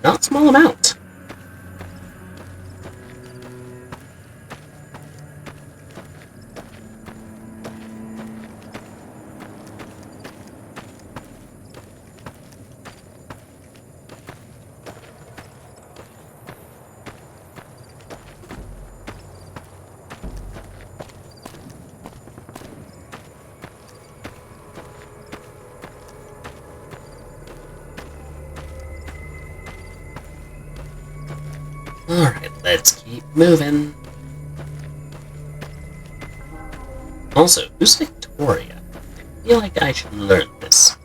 Not small amount. Alright, let's keep moving. Also, who's Victoria? I feel like I should learn this.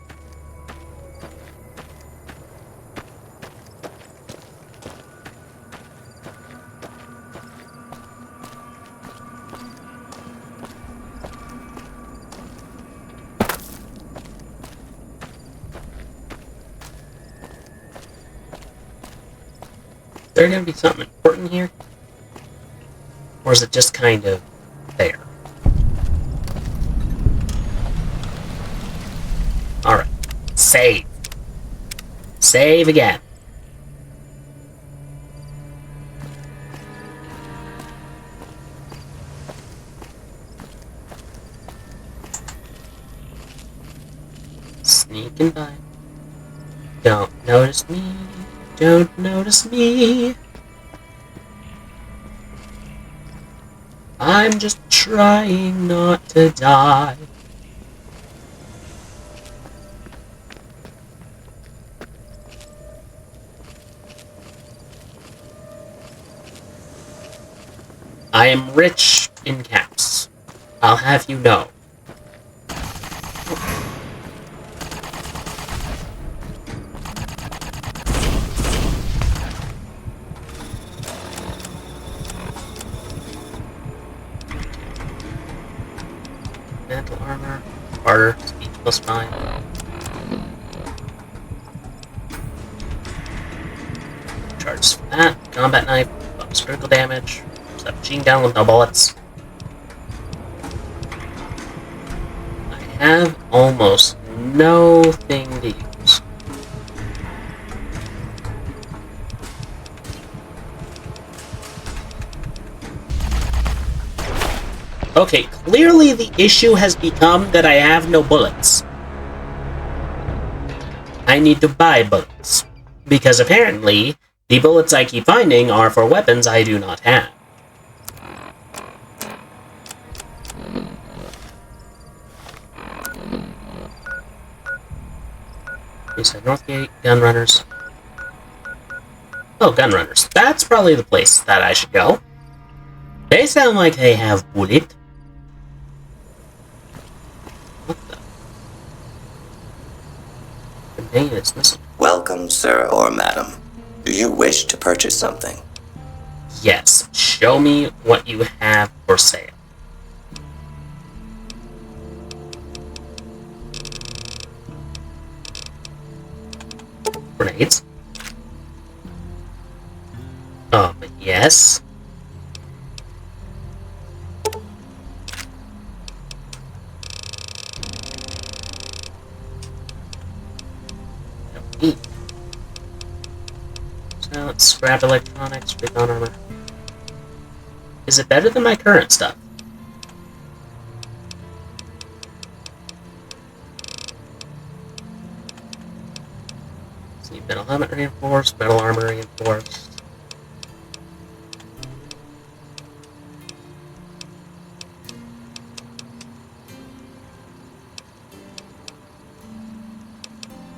Is there going to be something important here? Or is it just kind of there? Alright. Save. Save again. Sneaking by. Don't notice me. Don't notice me. I'm just trying not to die. I am rich in caps. I'll have you know. close by. Charges for that. Combat knife. Bumps critical damage. Set machine gun with no bullets. I have almost no thing to use. Okay, clearly the issue has become that I have no bullets. I need to buy bullets. Because apparently, the bullets I keep finding are for weapons I do not have. You said Northgate, Gunrunners. Oh, Gunrunners. That's probably the place that I should go. They sound like they have bullet. What the name is this? Welcome, sir or madam. Do you wish to purchase something? Yes. Show me what you have for sale. Grenades. Yes. Eat. So let's scrap electronics, recon armor. Is it better than my current stuff? See, metal helmet reinforced, metal armor reinforced.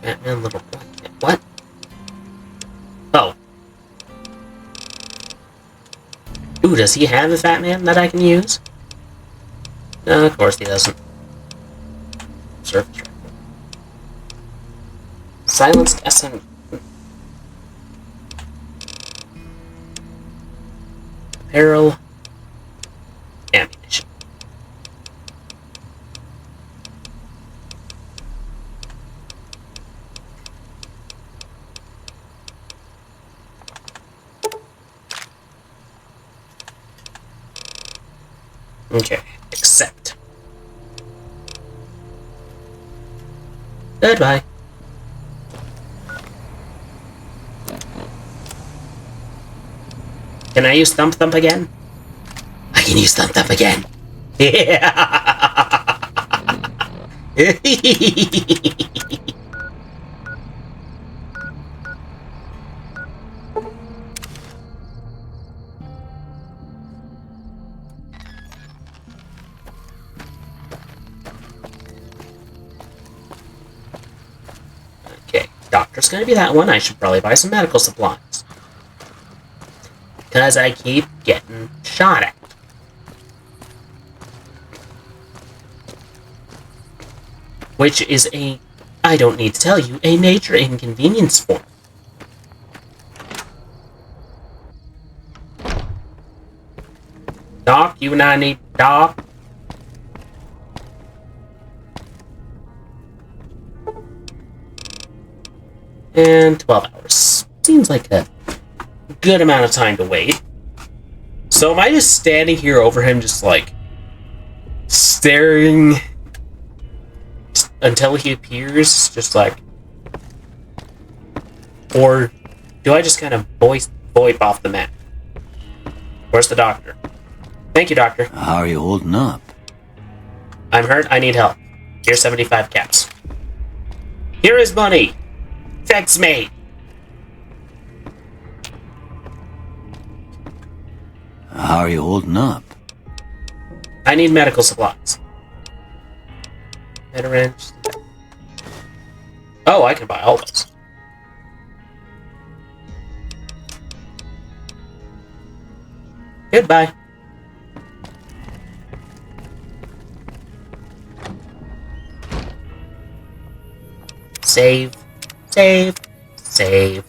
Batman little blanket. What? Oh. Ooh, does he have a Fat Man that I can use? No, of course he doesn't. Surface rifle. Silenced SM. Apparel. Ammunition. Okay, accept. Goodbye. Can I use Thump Thump again? I can use Thump Thump again. Yeah. Doctor's gonna be that one. I should probably buy some medical supplies. Because I keep getting shot at. Which is I don't need to tell you, a major inconvenience for me. Doc, you and I need Doc. And 12 hours. Seems like a good amount of time to wait. So am I just standing here over him, just like staring until he appears? Just like. Or do I just kind of VoIP off the map? Where's the doctor? Thank you, doctor. How are you holding up? I'm hurt. I need help. Here's 75 caps. Here is money. Thanks, mate. How are you holding up? I need medical supplies. Veterans. Oh, I can buy all those. Goodbye. Save. Save. Save.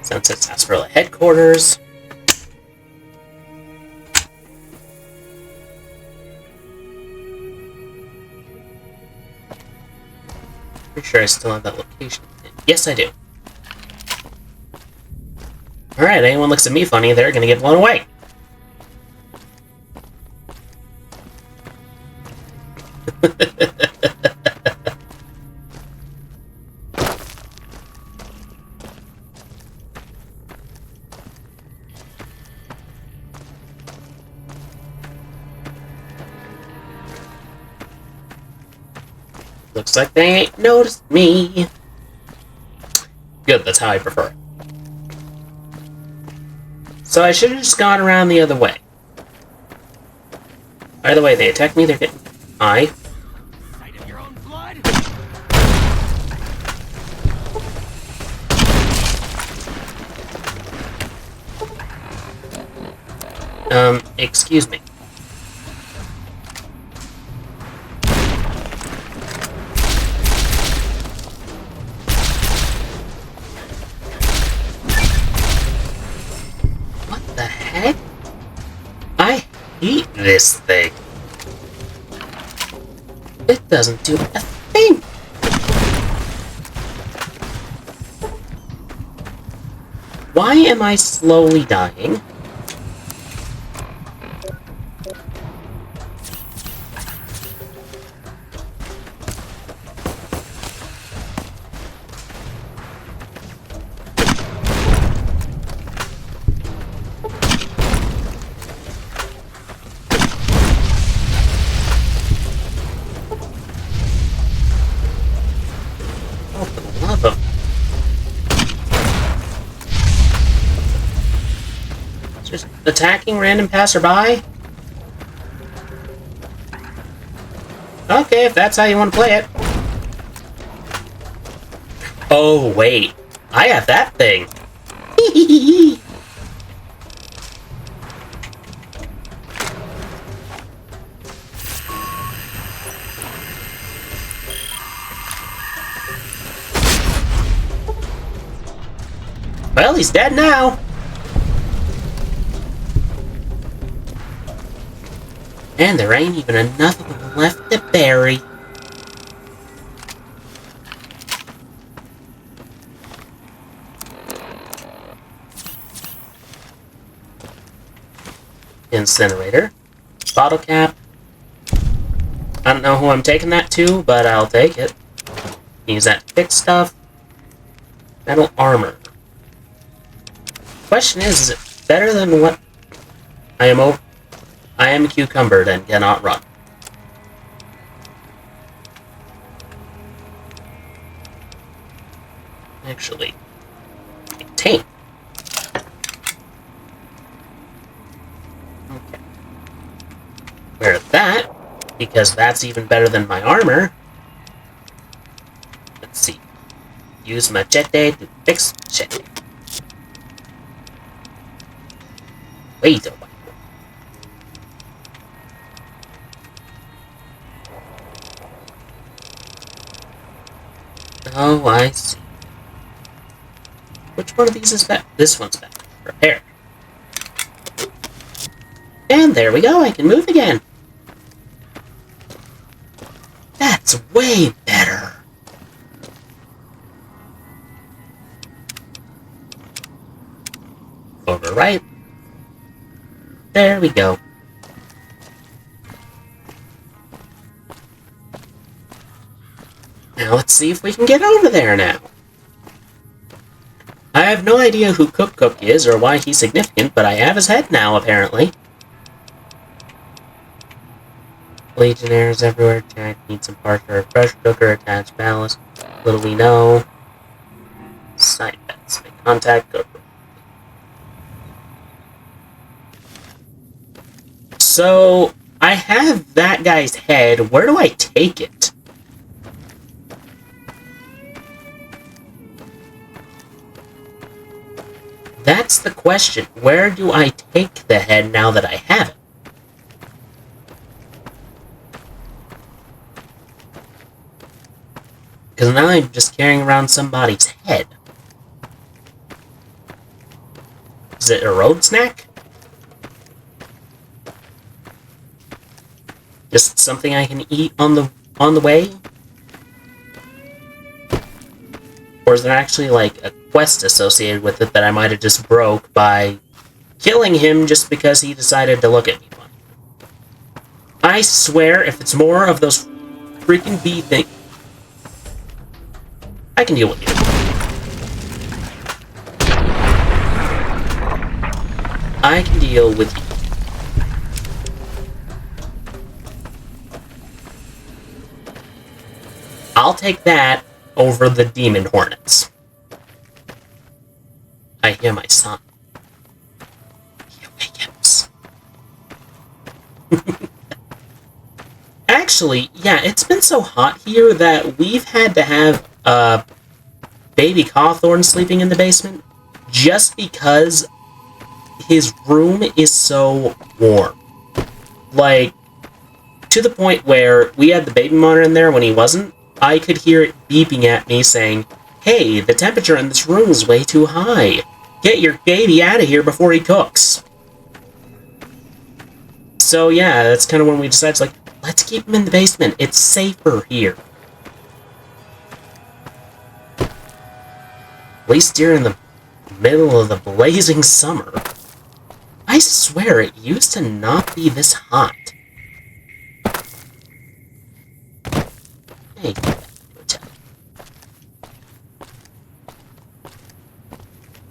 Sunset Sarsaparilla headquarters. Pretty sure I still have that location. Yes, I do. Alright, anyone looks at me funny, they're gonna get blown away. Looks like they ain't noticed me. Good, that's how I prefer it. So I should have just gone around the other way. Either way, they attack me, they're getting... excuse me. What the heck? I hate this thing. It doesn't do a thing. Why am I slowly dying? Just attacking random passerby? Okay, if that's how you want to play it. Oh, wait. I have that thing. Well, he's dead now. And there ain't even enough of them left to bury. Incinerator. Bottle cap. I don't know who I'm taking that to, but I'll take it. Use that to fix stuff. Metal armor. Question is it better than what I am over? I am cucumbered and cannot run. Actually, tank. Okay. Wear that, because that's even better than my armor. Let's see. Use machete to fix machete. Wait a while. Oh, I see. Which one of these is better? This one's better. Repair. And there we go, I can move again. That's way better. Overwrite. There we go. Now let's see if we can get over there now. I have no idea who Cook is or why he's significant, but I have his head now, apparently. Legionnaires everywhere. Jack needs some parts for a pressure cooker. Attached ballast. Little we know. Side bets. Make contact. Go. So, I have that guy's head. Where do I take it? That's the question. Where do I take the head now that I have it? Because now I'm just carrying around somebody's head. Is it a road snack? Just something I can eat on the way? Or is there actually, like, a quest associated with it that I might have just broke by killing him just because he decided to look at me funny? I swear, if it's more of those freaking bee things, I can deal with you. I can deal with you. I'll take that over the demon hornets. I hear my son. He awakens. Actually, yeah, it's been so hot here that we've had to have baby Cawthorn sleeping in the basement just because his room is so warm. Like, to the point where we had the baby monitor in there when he wasn't. I could hear it beeping at me saying, "Hey, the temperature in this room is way too high. Get your baby out of here before he cooks." So yeah, that's kind of when we decided, like, let's keep him in the basement. It's safer here. At least during the middle of the blazing summer. I swear it used to not be this hot. Hey,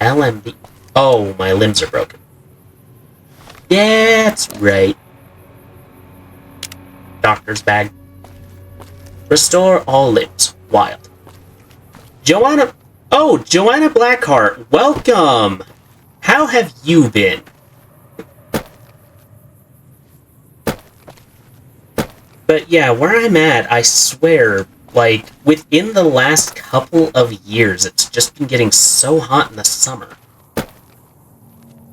LMB. Oh, my limbs are broken. Yeah, that's right. Doctor's bag. Restore all limbs. Wild. Joanna. Oh, Joanna Blackheart. Welcome. How have you been? But yeah, where I'm at, I swear, like, within the last couple of years, it's just been getting so hot in the summer.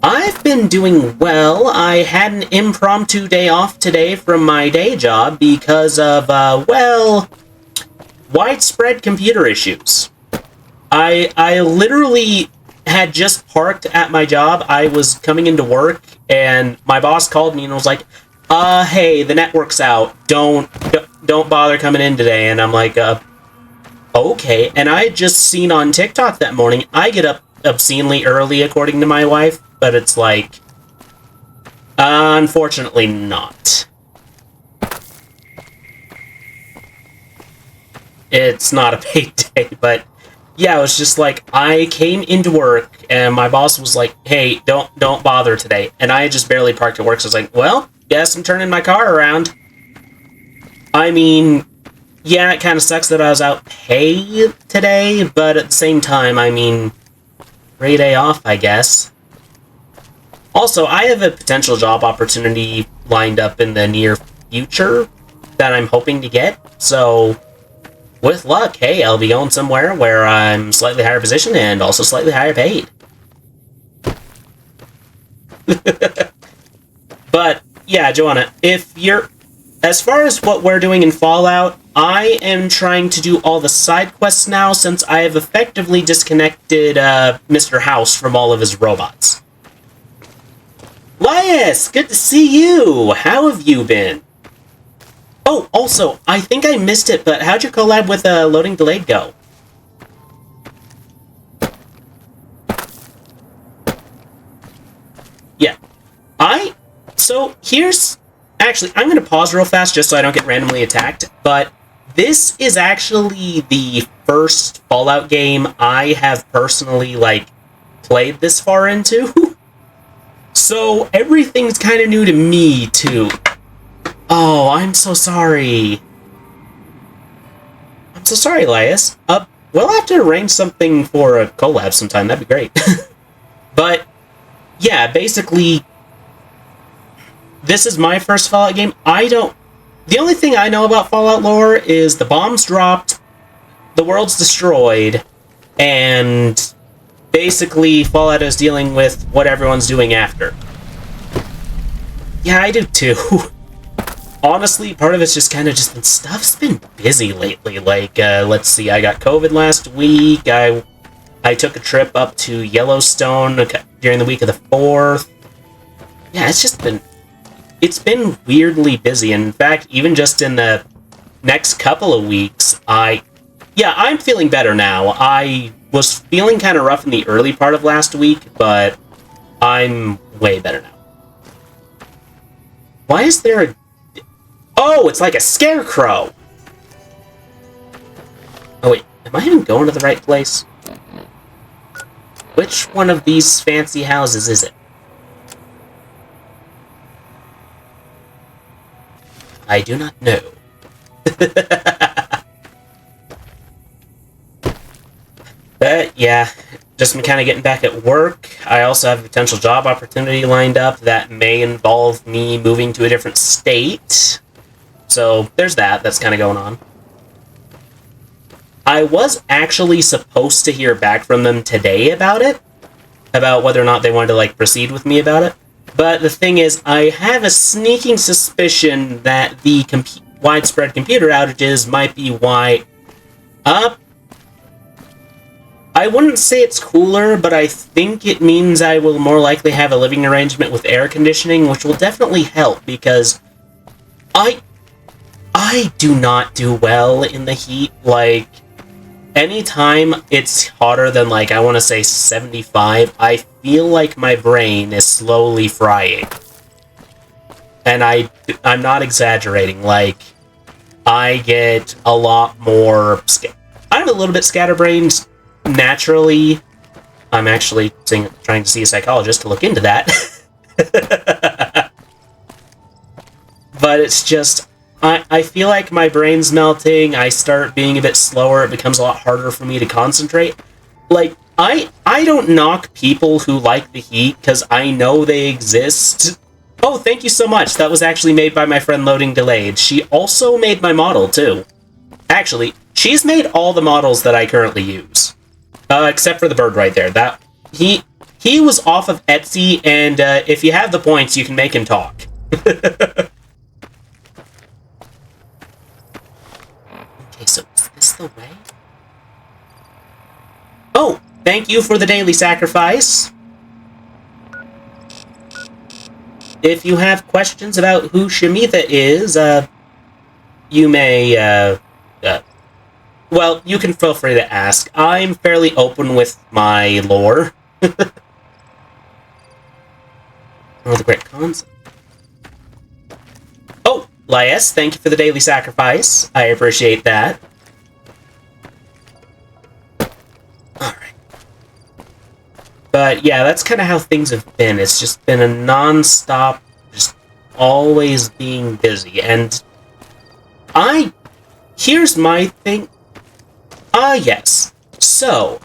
I've been doing well. I had an impromptu day off today from my day job because of, well, widespread computer issues. I literally had just parked at my job. I was coming into work, and my boss called me and was like, hey, the network's out. Don't bother coming in today. And I'm like, okay. And I had just seen on TikTok that morning, I get up obscenely early, according to my wife, but it's like, unfortunately not. It's not a paid day, but yeah, it was just like, I came into work, and my boss was like, hey, don't bother today. And I had just barely parked at work, so I was like, well, guess I'm turning my car around. I mean, yeah, it kind of sucks that I was out paid today, but at the same time, I mean, free day off, I guess. Also, I have a potential job opportunity lined up in the near future that I'm hoping to get, so with luck, hey, I'll be going somewhere where I'm slightly higher position and also slightly higher paid. But yeah, Joanna, if you're... As far as what we're doing in Fallout, I am trying to do all the side quests now since I have effectively disconnected Mr. House from all of his robots. Lias, good to see you! How have you been? Oh, also, I think I missed it, but how'd your collab with Loading Delayed go? Yeah. So, here's... Actually, I'm going to pause real fast just so I don't get randomly attacked, but this is actually the first Fallout game I have personally, like, played this far into. So, everything's kind of new to me, too. Oh, I'm so sorry. I'm so sorry, Elias. We'll have to arrange something for a collab sometime, that'd be great. But, yeah, basically... This is my first Fallout game. The only thing I know about Fallout lore is the bomb's dropped, the world's destroyed, and basically Fallout is dealing with what everyone's doing after. Yeah, I do too. Honestly, part of it's just kind of just been... Stuff's been busy lately. Like, let's see, I got COVID last week. I took a trip up to Yellowstone during the week of the 4th. Yeah, it's been weirdly busy. In fact, even just in the next couple of weeks, Yeah, I'm feeling better now. I was feeling kind of rough in the early part of last week, but I'm way better now. Why is there a... Oh, it's like a scarecrow! Oh wait, am I even going to the right place? Which one of these fancy houses is it? I do not know. But yeah, just been kind of getting back at work. I also have a potential job opportunity lined up that may involve me moving to a different state. So there's that. That's kind of going on. I was actually supposed to hear back from them today about it. About whether or not they wanted to, like, proceed with me about it. But the thing is, I have a sneaking suspicion that the widespread computer outages might be why... I wouldn't say it's cooler, but I think it means I will more likely have a living arrangement with air conditioning, which will definitely help, because I do not do well in the heat. Like, anytime it's hotter than, like, I want to say 75, I feel like my brain is slowly frying. And I'm not exaggerating. Like, I get a lot more... I'm a little bit scatterbrained naturally. I'm actually trying to see a psychologist to look into that. But it's just... I feel like my brain's melting, I start being a bit slower, it becomes a lot harder for me to concentrate. Like, I don't knock people who like the heat, because I know they exist. Oh, thank you so much, that was actually made by my friend Loading Delayed. She also made my model, too. Actually, she's made all the models that I currently use. Except for the bird right there. He was off of Etsy, and if you have the points, you can make him talk. Okay, so is this the way? Oh, thank you for the daily sacrifice. If you have questions about who Shamitha is, you may, well, you can feel free to ask. I'm fairly open with my lore. Oh, the great cons. Oh, Lias, thank you for the daily sacrifice. I appreciate that. Alright. But yeah, that's kind of how things have been. It's just been a non-stop, just always being busy. And here's my thing. Yes. So,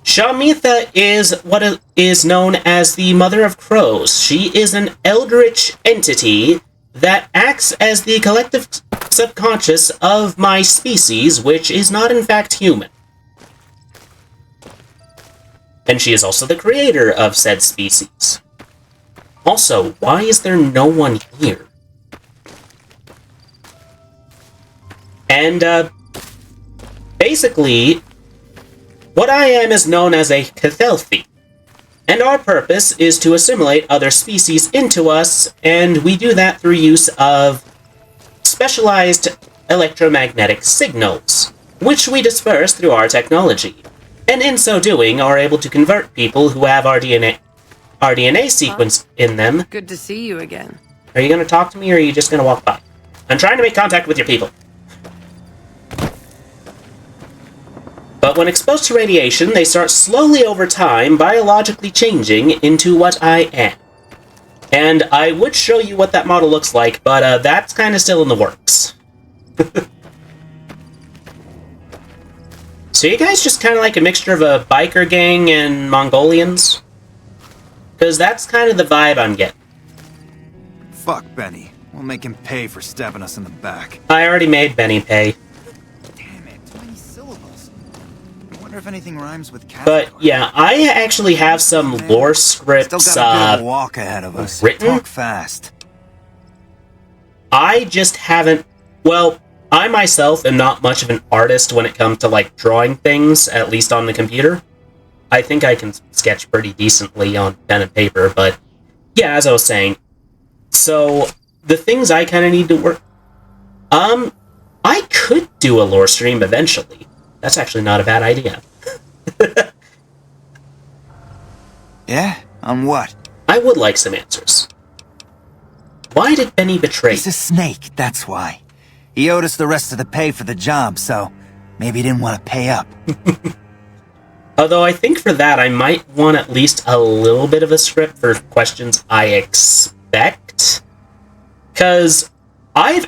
Shamitha is what is known as the Mother of Crows. She is an eldritch entity that acts as the collective subconscious of my species, which is not in fact human. And she is also the creator of said species. Also, why is there no one here? And, basically, what I am is known as a Cathelphi, and our purpose is to assimilate other species into us, and we do that through use of specialized electromagnetic signals, which we disperse through our technology, and in so doing are able to convert people who have our DNA sequence in them. Good to see you again. Are you going to talk to me, or are you just going to walk by? I'm trying to make contact with your people. But when exposed to radiation, they start slowly over time, biologically changing into what I am. And I would show you what that model looks like, but that's kind of still in the works. So you guys just kind of like a mixture of a biker gang and Mongolians? Because that's kind of the vibe I'm getting. Fuck Benny. We'll make him pay for stabbing us in the back. I already made Benny pay. Damn it, too many syllables. I wonder if anything rhymes with cat. But yeah, I actually have some lore scripts Still got a bit of walk ahead of us. written. Talk fast. I just haven't... Well, I myself am not much of an artist when it comes to, like, drawing things, at least on the computer. I think I can sketch pretty decently on pen and paper, but yeah, as I was saying. So, the things I kind of need to work... I could do a lore stream eventually. That's actually not a bad idea. Yeah? On what? I would like some answers. Why did Benny betray? He's a snake, that's why. He owed us the rest of the pay for the job, so maybe he didn't want to pay up. Although I think for that I might want at least a little bit of a script for questions I expect. Because I'm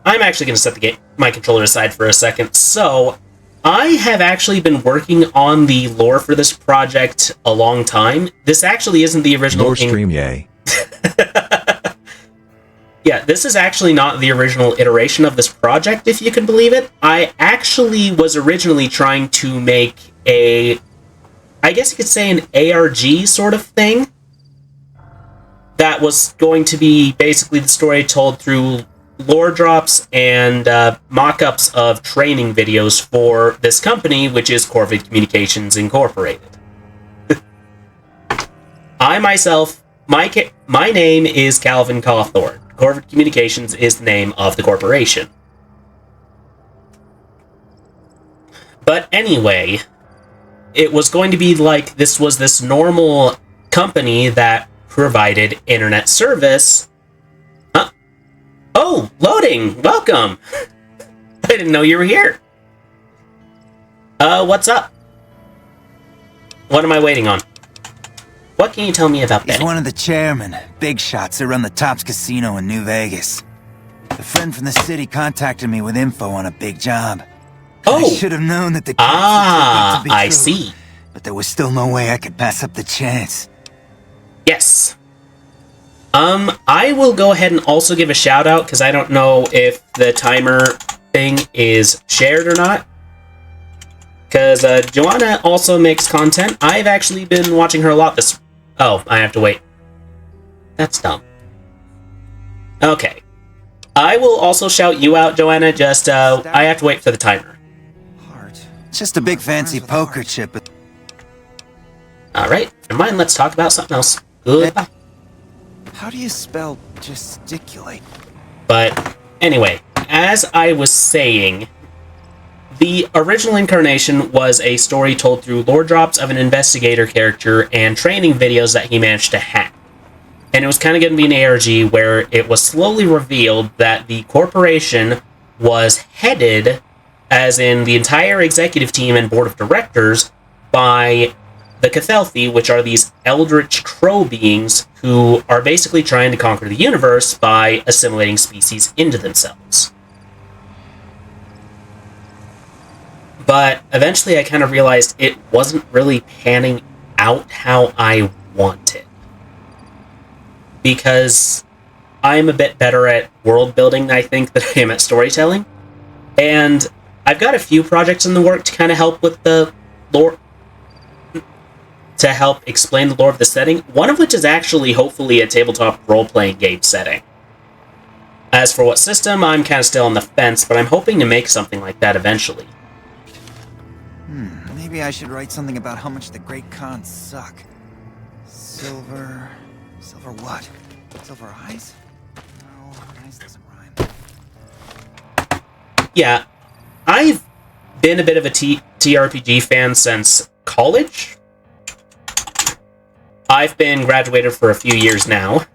actually going to set my controller aside for a second. So, I have actually been working on the lore for this project a long time. This actually isn't the original... Lore stream, yay. Yeah, this is actually not the original iteration of this project, if you can believe it. I actually was originally trying to make I guess you could say an ARG sort of thing. That was going to be basically the story told through lore drops and mock-ups of training videos for this company, which is Corvid Communications Incorporated. I myself, my name is Calvin Cawthorne. Corvid Communications is the name of the corporation. But anyway, it was going to be like this was this normal company that provided internet service. Huh? Oh, loading! Welcome! I didn't know you were here. What's up? What am I waiting on? What can you tell me about Benny? He's one of the chairmen, big shots that run the Tops Casino in New Vegas. A friend from the city contacted me with info on a big job. Oh! I should have known that the case would turn out to be I true, see. But there was still no way I could pass up the chance. Yes. I will go ahead and also give a shout out, because I don't know if the timer thing is shared or not. Because Joanna also makes content. I've actually been watching her a lot this... Oh, I have to wait. That's dumb. Okay. I will also shout you out, Joanna, just, I have to wait for the timer. It's just a big fancy poker chip. Alright, never mind, let's talk about something else. Goodbye. How do you spell gesticulate? But, anyway, as I was saying, the original incarnation was a story told through lore drops of an investigator character and training videos that he managed to hack. And it was kind of going to be an ARG where it was slowly revealed that the corporation was headed, as in the entire executive team and board of directors, by the Cathelthi, which are these eldritch crow beings who are basically trying to conquer the universe by assimilating species into themselves. But eventually I kind of realized it wasn't really panning out how I wanted. Because I'm a bit better at world building, I think, than I am at storytelling. And I've got a few projects in the work to kind of help with the lore, to help explain the lore of the setting, one of which is actually, hopefully, a tabletop role-playing game setting. As for what system, I'm kind of still on the fence, but I'm hoping to make something like that eventually. Maybe I should write something about how much the Great Khans suck. Silver what? Silver eyes? No, eyes doesn't rhyme. Yeah, I've been a bit of a TRPG fan since college. I've been graduated for a few years now.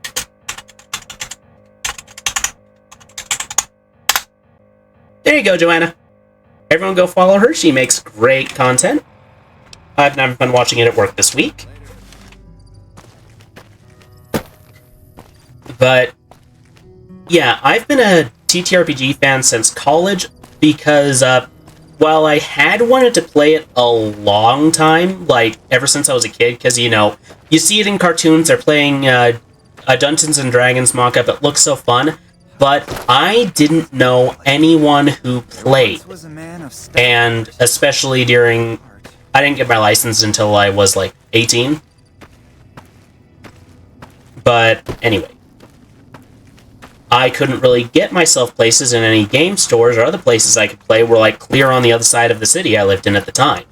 There you go, Joanna. Everyone go follow her. She makes great content. I've never been watching it at work this week. But, yeah, I've been a TTRPG fan since college because, while I had wanted to play it a long time, like, ever since I was a kid, because, you know, you see it in cartoons, they're playing a Dungeons & Dragons mock-up, it looks so fun, but I didn't know anyone who played, and especially during... I didn't get my license until I was, like, 18. But, anyway. I couldn't really get myself places in any game stores or other places I could play were, like, clear on the other side of the city I lived in at the time.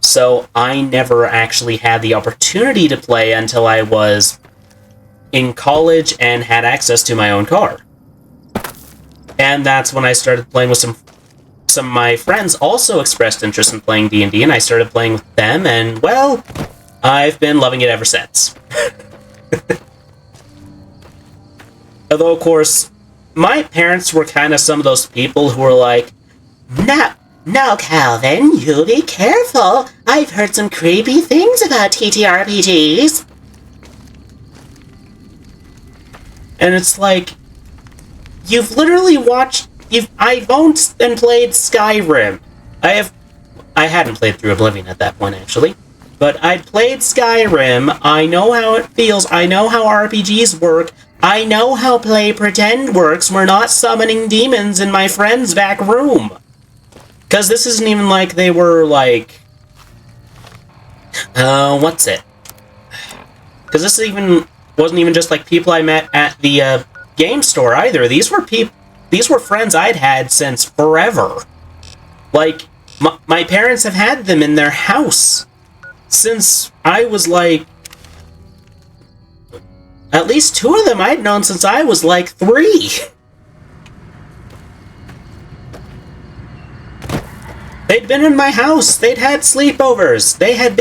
So, I never actually had the opportunity to play until I was in college and had access to my own car. And that's when I started playing with some some of my friends also expressed interest in playing D&D, and I started playing with them, and, well, I've been loving it ever since. Although, of course, my parents were kind of some of those people who were like, No, Calvin, you be careful. I've heard some creepy things about TTRPGs. And it's like, you've literally watched... I've owned and played Skyrim. I hadn't played through Oblivion at that point, actually. But I'd played Skyrim. I know how it feels. I know how RPGs work. I know how Play Pretend works. We're not summoning demons in my friend's back room. Because this isn't even like they were, like... what's it? Because this wasn't even just, like, people I met at the, game store, either. These were friends I'd had since forever. Like, my parents have had them in their house since I was, like... At least 2 of them I'd known since I was, like, 3. They'd been in my house. They'd had sleepovers. They had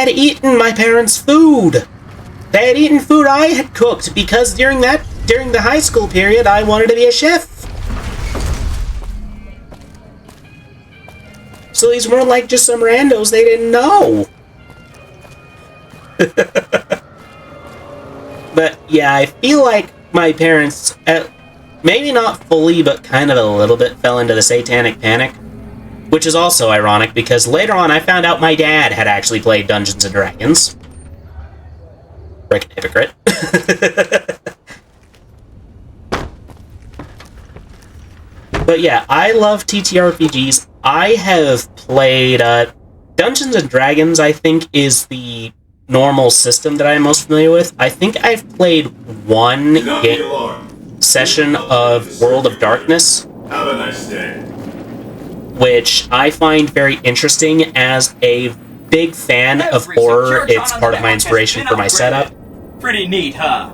eaten my parents' food. They had eaten food I had cooked because during the high school period, I wanted to be a chef. So these weren't like just some randos they didn't know. But yeah, I feel like my parents, maybe not fully, but kind of a little bit, fell into the satanic panic. Which is also ironic, because later on I found out my dad had actually played Dungeons & Dragons. Frickin' hypocrite. But yeah, I love TTRPGs. I have played, Dungeons & Dragons, I think, is the normal system that I'm most familiar with. I think I've played one session of World of Darkness. Have a nice day. Which I find very interesting. As a big fan of horror, it's part of my inspiration for my setup. Pretty neat, huh?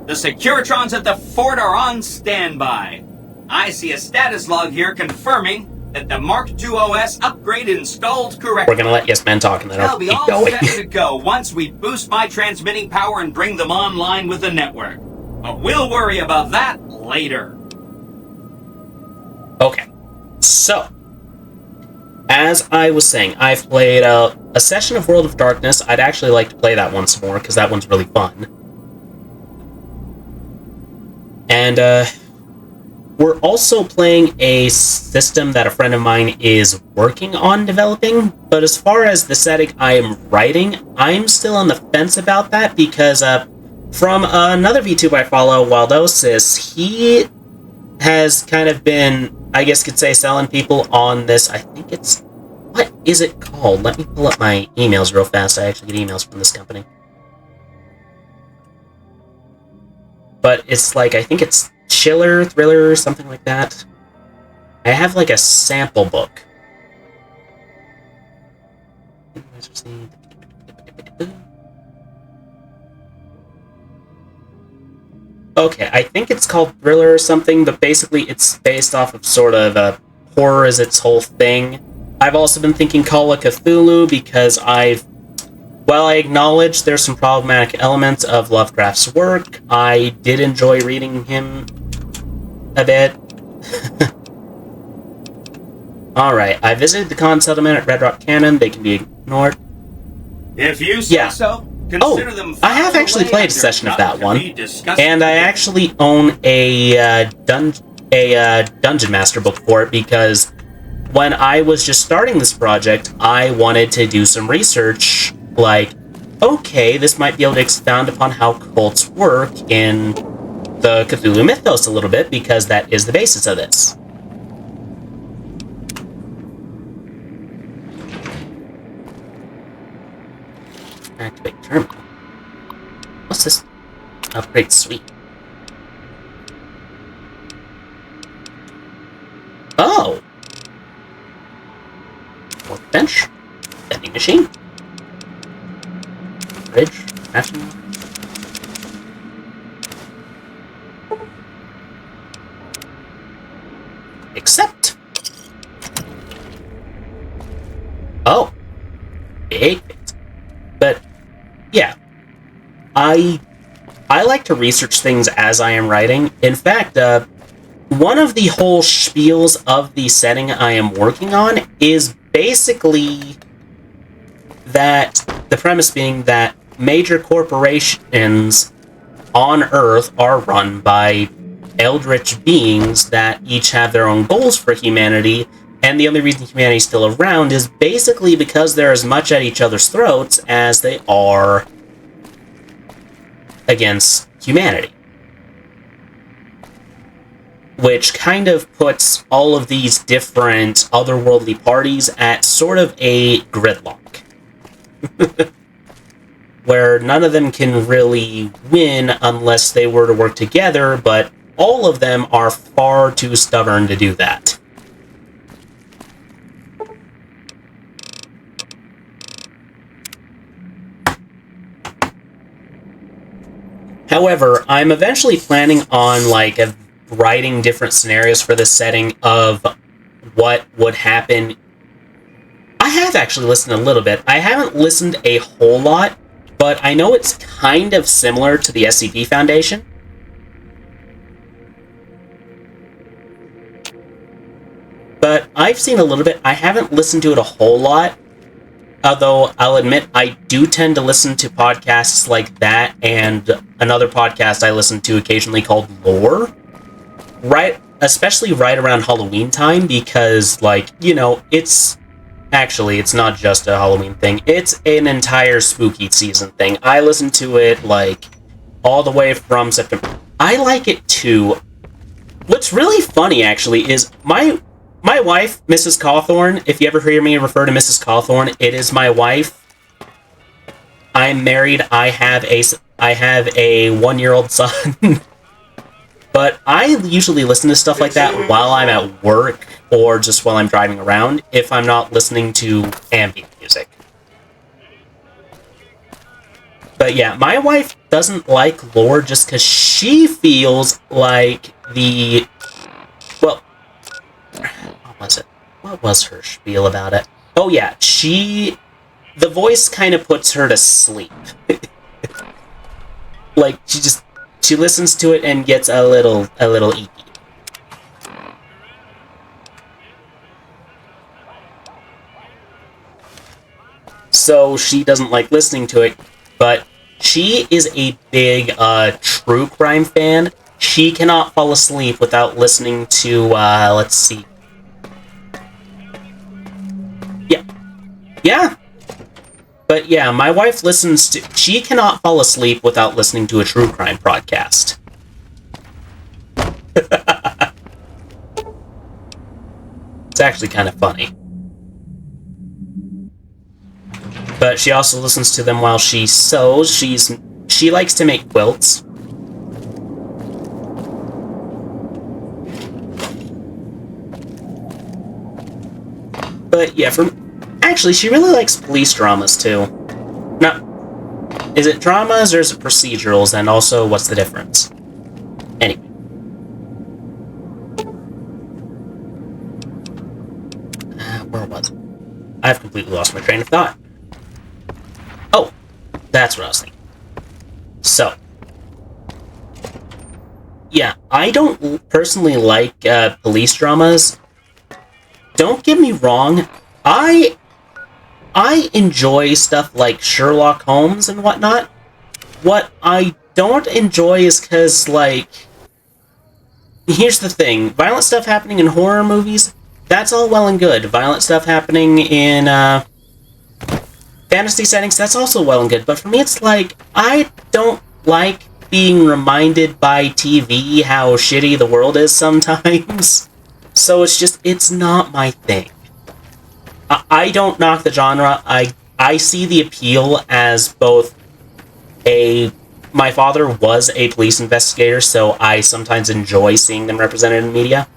The Securitrons at the fort are on standby. I see a status log here confirming that the Mark II OS upgrade installed correctly. We're gonna let Yes Men talk and then I'll They'll be keep all going. set to go once we boost my transmitting power and bring them online with the network. But we'll worry about that later. Okay, so as I was saying, I've played a session of World of Darkness. I'd actually like to play that once more because that one's really fun. And we're also playing a system that a friend of mine is working on developing, but as far as the setting I am writing, I'm still on the fence about that because from another VTuber I follow, Wildosis, he has kind of been, I guess you could say, selling people on this. I think it's... What is it called? Let me pull up my emails real fast. I actually get emails from this company. But it's like, I think it's Chiller, Thriller, something like that. I have like a sample book. Okay, I think it's called Thriller or something, but basically it's based off of sort of horror as its whole thing. I've also been thinking Call of Cthulhu because while I acknowledge there's some problematic elements of Lovecraft's work, I did enjoy reading him a bit. Alright, I visited the con settlement at Red Rock Canyon. They can be ignored. If you say so, consider them. I have actually played a session of that one, and I actually own a Dungeon Master book for it because when I was just starting this project, I wanted to do some research, like, okay, this might be able to expound upon how cults work in the Cthulhu mythos a little bit, because that is the basis of this. Activate terminal. What's this? Upgrade suite. Oh! Workbench. Vending machine. Fridge. Fashion. Oh. Big fans. But, yeah. I like to research things as I am writing. In fact, one of the whole spiels of the setting I am working on is basically that, the premise being that major corporations on Earth are run by eldritch beings that each have their own goals for humanity, and the only reason humanity's still around is basically because they're as much at each other's throats as they are against humanity. Which kind of puts all of these different otherworldly parties at sort of a gridlock. Where none of them can really win unless they were to work together, but all of them are far too stubborn to do that. However, I'm eventually planning on, like, writing different scenarios for this setting of what would happen. I have actually listened a little bit. I haven't listened a whole lot, but I know it's kind of similar to the SCP Foundation. But I've seen a little bit. I haven't listened to it a whole lot. Although, I'll admit, I do tend to listen to podcasts like that, and another podcast I listen to occasionally called Lore. Right, especially right around Halloween time, because, like, you know, it's not just a Halloween thing. It's an entire spooky season thing. I listen to it, like, all the way from September. I like it too. What's really funny, actually, is my wife, Mrs. Cawthorn, if you ever hear me refer to Mrs. Cawthorn, it is my wife. I'm married. I have a 1-year-old son. But I usually listen to stuff like that while I'm at work or just while I'm driving around if I'm not listening to ambient music. But yeah, my wife doesn't like lore just because she feels like well, what was it? What was her spiel about it? Oh yeah, the voice kind of puts her to sleep. Like, she listens to it and gets a little eepy. So she doesn't like listening to it, but she is a big true crime fan. She cannot fall asleep without listening to, let's see. Yeah. But yeah, my wife she cannot fall asleep without listening to a true crime podcast. It's actually kind of funny. But she also listens to them while she sews. She likes to make quilts. But yeah, actually, she really likes police dramas, too. Now, is it dramas or is it procedurals, and also, what's the difference? Anyway. Where was it? I've completely lost my train of thought. Oh, that's what I was thinking. So. Yeah, I don't personally like police dramas. Don't get me wrong, I enjoy stuff like Sherlock Holmes and whatnot. What I don't enjoy is because, like, here's the thing. Violent stuff happening in horror movies, that's all well and good. Violent stuff happening in fantasy settings, that's also well and good. But for me, it's like, I don't like being reminded by TV how shitty the world is sometimes. So it's not my thing. I don't knock the genre. I see the appeal as both my father was a police investigator, so I sometimes enjoy seeing them represented in media.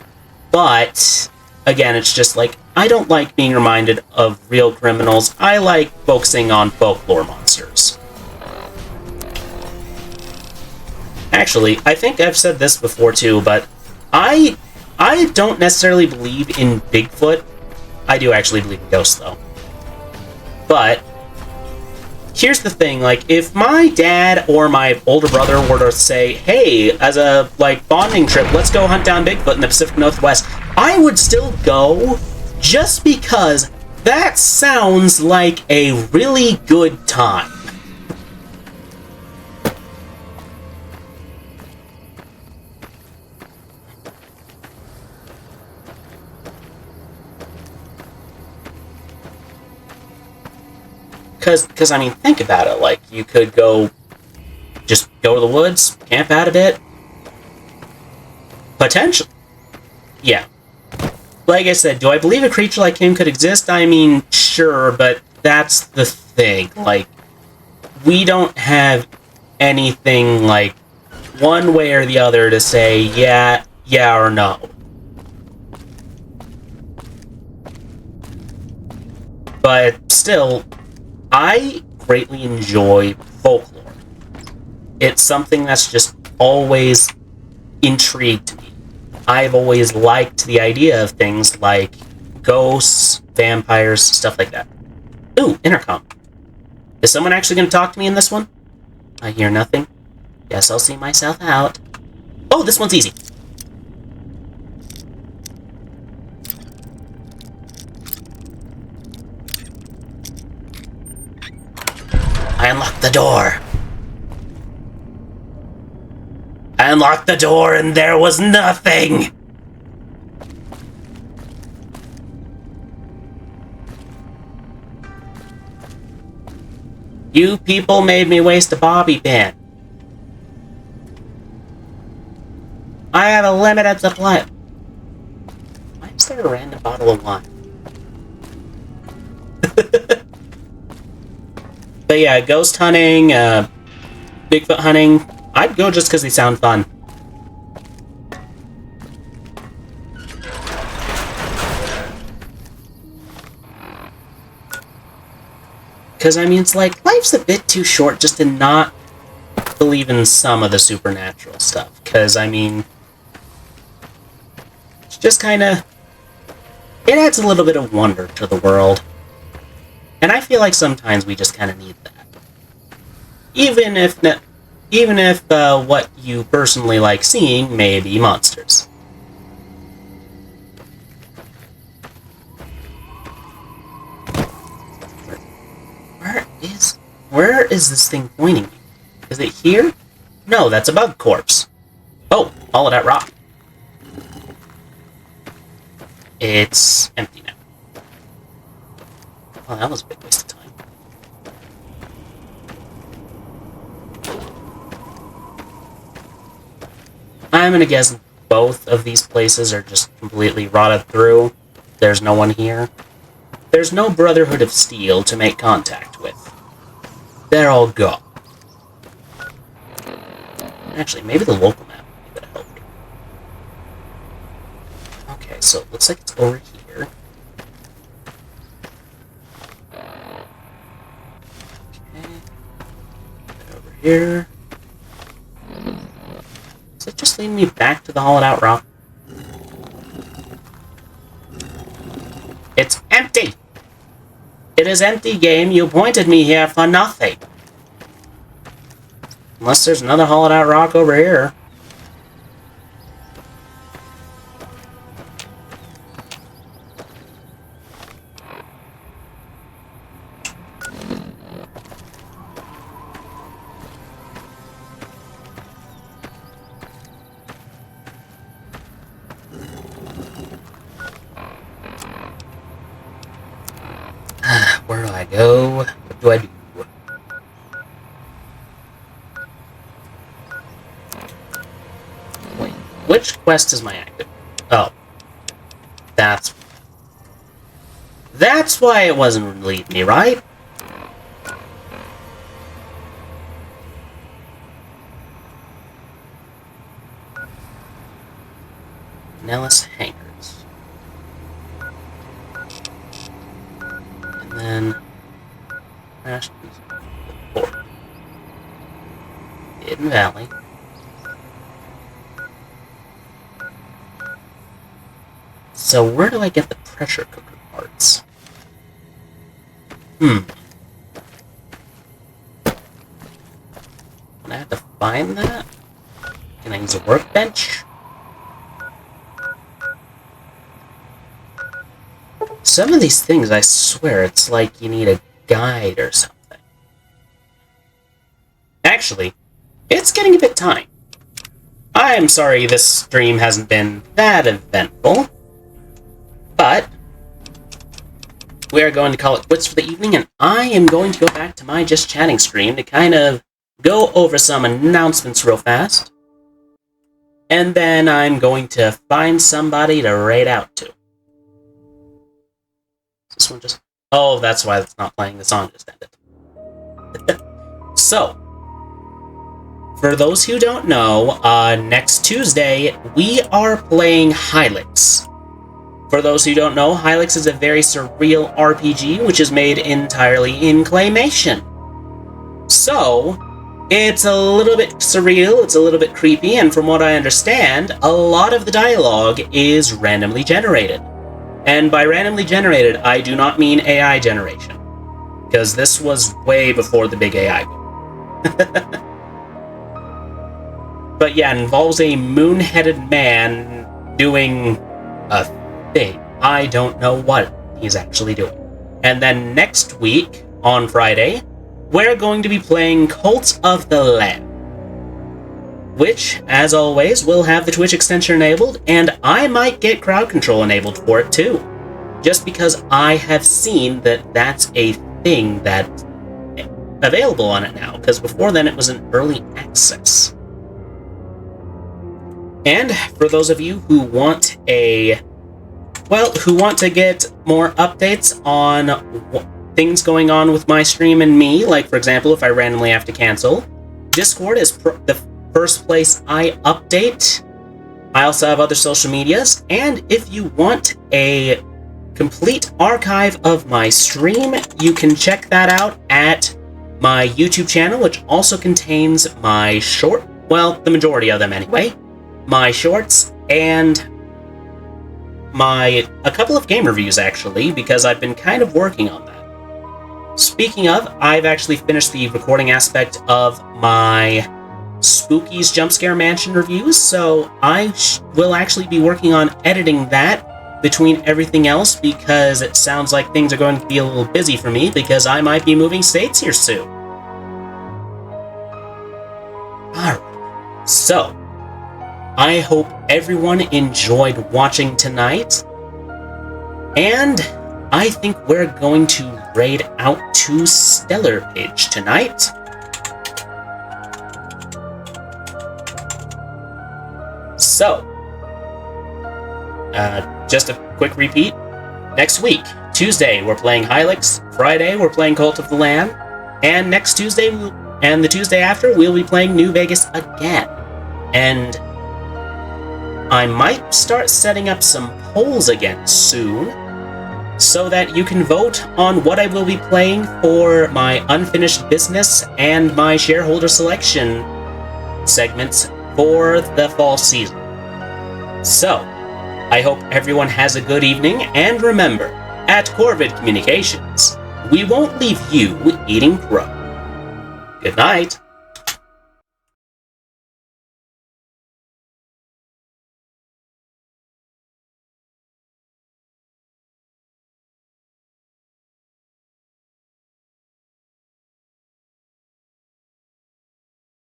But, again, it's just like, I don't like being reminded of real criminals. I like focusing on folklore monsters. Actually, I think I've said this before too, but I don't necessarily believe in Bigfoot. I do actually believe in ghosts, though. But here's the thing, like, if my dad or my older brother were to say, hey, as a, like, bonding trip, let's go hunt down Bigfoot in the Pacific Northwest, I would still go just because that sounds like a really good time. Because, I mean, think about it. Like, you could just go to the woods, camp out a bit. Potentially. Yeah. Like I said, do I believe a creature like him could exist? I mean, sure, but that's the thing. Like, we don't have anything, like, one way or the other to say yeah or no. But still, I greatly enjoy folklore. It's something that's just always intrigued me. I've always liked the idea of things like ghosts, vampires, stuff like that. Ooh, intercom. Is someone actually going to talk to me in this one? I hear nothing. Guess I'll see myself out. Oh, this one's easy. I unlocked the door. I unlocked the door and there was nothing! You people made me waste a bobby pin. I have a limited supply. Why is there a random bottle of wine? But yeah, ghost hunting, Bigfoot hunting, I'd go just because they sound fun. Because, I mean, it's like, life's a bit too short just to not believe in some of the supernatural stuff. Because, I mean, it's just kind of, it adds a little bit of wonder to the world. And I feel like sometimes we just kind of need that. Even if what you personally like seeing may be monsters. Where is this thing pointing me? Is it here? No, that's a bug corpse. Oh, all of that rock. It's empty now. Oh, that was a big waste of time. I'm gonna guess both of these places are just completely rotted through. There's no one here. There's no Brotherhood of Steel to make contact with. They're all gone. Actually, maybe the local map would have helped. Okay, so it looks like it's over here. Okay. Over here. Is it just leading me back to the hollowed out rock? It's empty! It is empty, game. You pointed me here for nothing. Unless there's another hollowed out rock over here. Where do I go? What do I do? Wait, which quest is my active? Oh. That's why it wasn't leading me, right? Nellis Hangers. And then Ashton's Port. Hidden Valley. So where do I get the pressure cooker parts? find that? Can I use a workbench? Some of these things, I swear, it's like you need a guide or something. Actually, it's getting a bit time. I'm sorry this stream hasn't been that eventful, but we are going to call it quits for the evening, and I am going to go back to my Just Chatting stream to kind of go over some announcements real fast, and then I'm going to find somebody to raid out to. This one just... Oh, that's why it's not playing. The song just ended. So, for those who don't know, next Tuesday, we are playing Hylix. For those who don't know, Hylix is a very surreal RPG, which is made entirely in claymation. So, it's a little bit surreal, it's a little bit creepy, and from what I understand, a lot of the dialogue is randomly generated. And by randomly generated, I do not mean AI generation, because this was way before the big AI boom. But yeah, it involves a moon-headed man doing a thing. I don't know what he's actually doing. And then next week, on Friday, we're going to be playing Cult of the Lamb, which, as always, will have the Twitch extension enabled, and I might get crowd control enabled for it too, just because I have seen that that's a thing that's available on it now, because before then it was an early access. And for those of you who want who want to get more updates on things going on with my stream and me, like for example if I randomly have to cancel, Discord is the first place I update. I also have other social medias, and if you want a complete archive of my stream, you can check that out at my YouTube channel, which also contains my the majority of them anyway, my shorts, and a couple of game reviews actually, because I've been kind of working on that. Speaking of, I've actually finished the recording aspect of my Spooky's Jumpscare Mansion reviews, so I will actually be working on editing that between everything else, because it sounds like things are going to be a little busy for me, because I might be moving states here soon. Alright, so I hope everyone enjoyed watching tonight, and I think we're going to raid out to Stellar Page tonight. So, just a quick repeat. Next week, Tuesday, we're playing Hylix. Friday, we're playing Cult of the Lamb. And next Tuesday, and the Tuesday after, we'll be playing New Vegas again. And I might start setting up some polls again soon, so that you can vote on what I will be playing for my unfinished business and my shareholder selection segments for the fall season. So, I hope everyone has a good evening, and remember, at Corvid Communications, we won't leave you eating crow. Good night.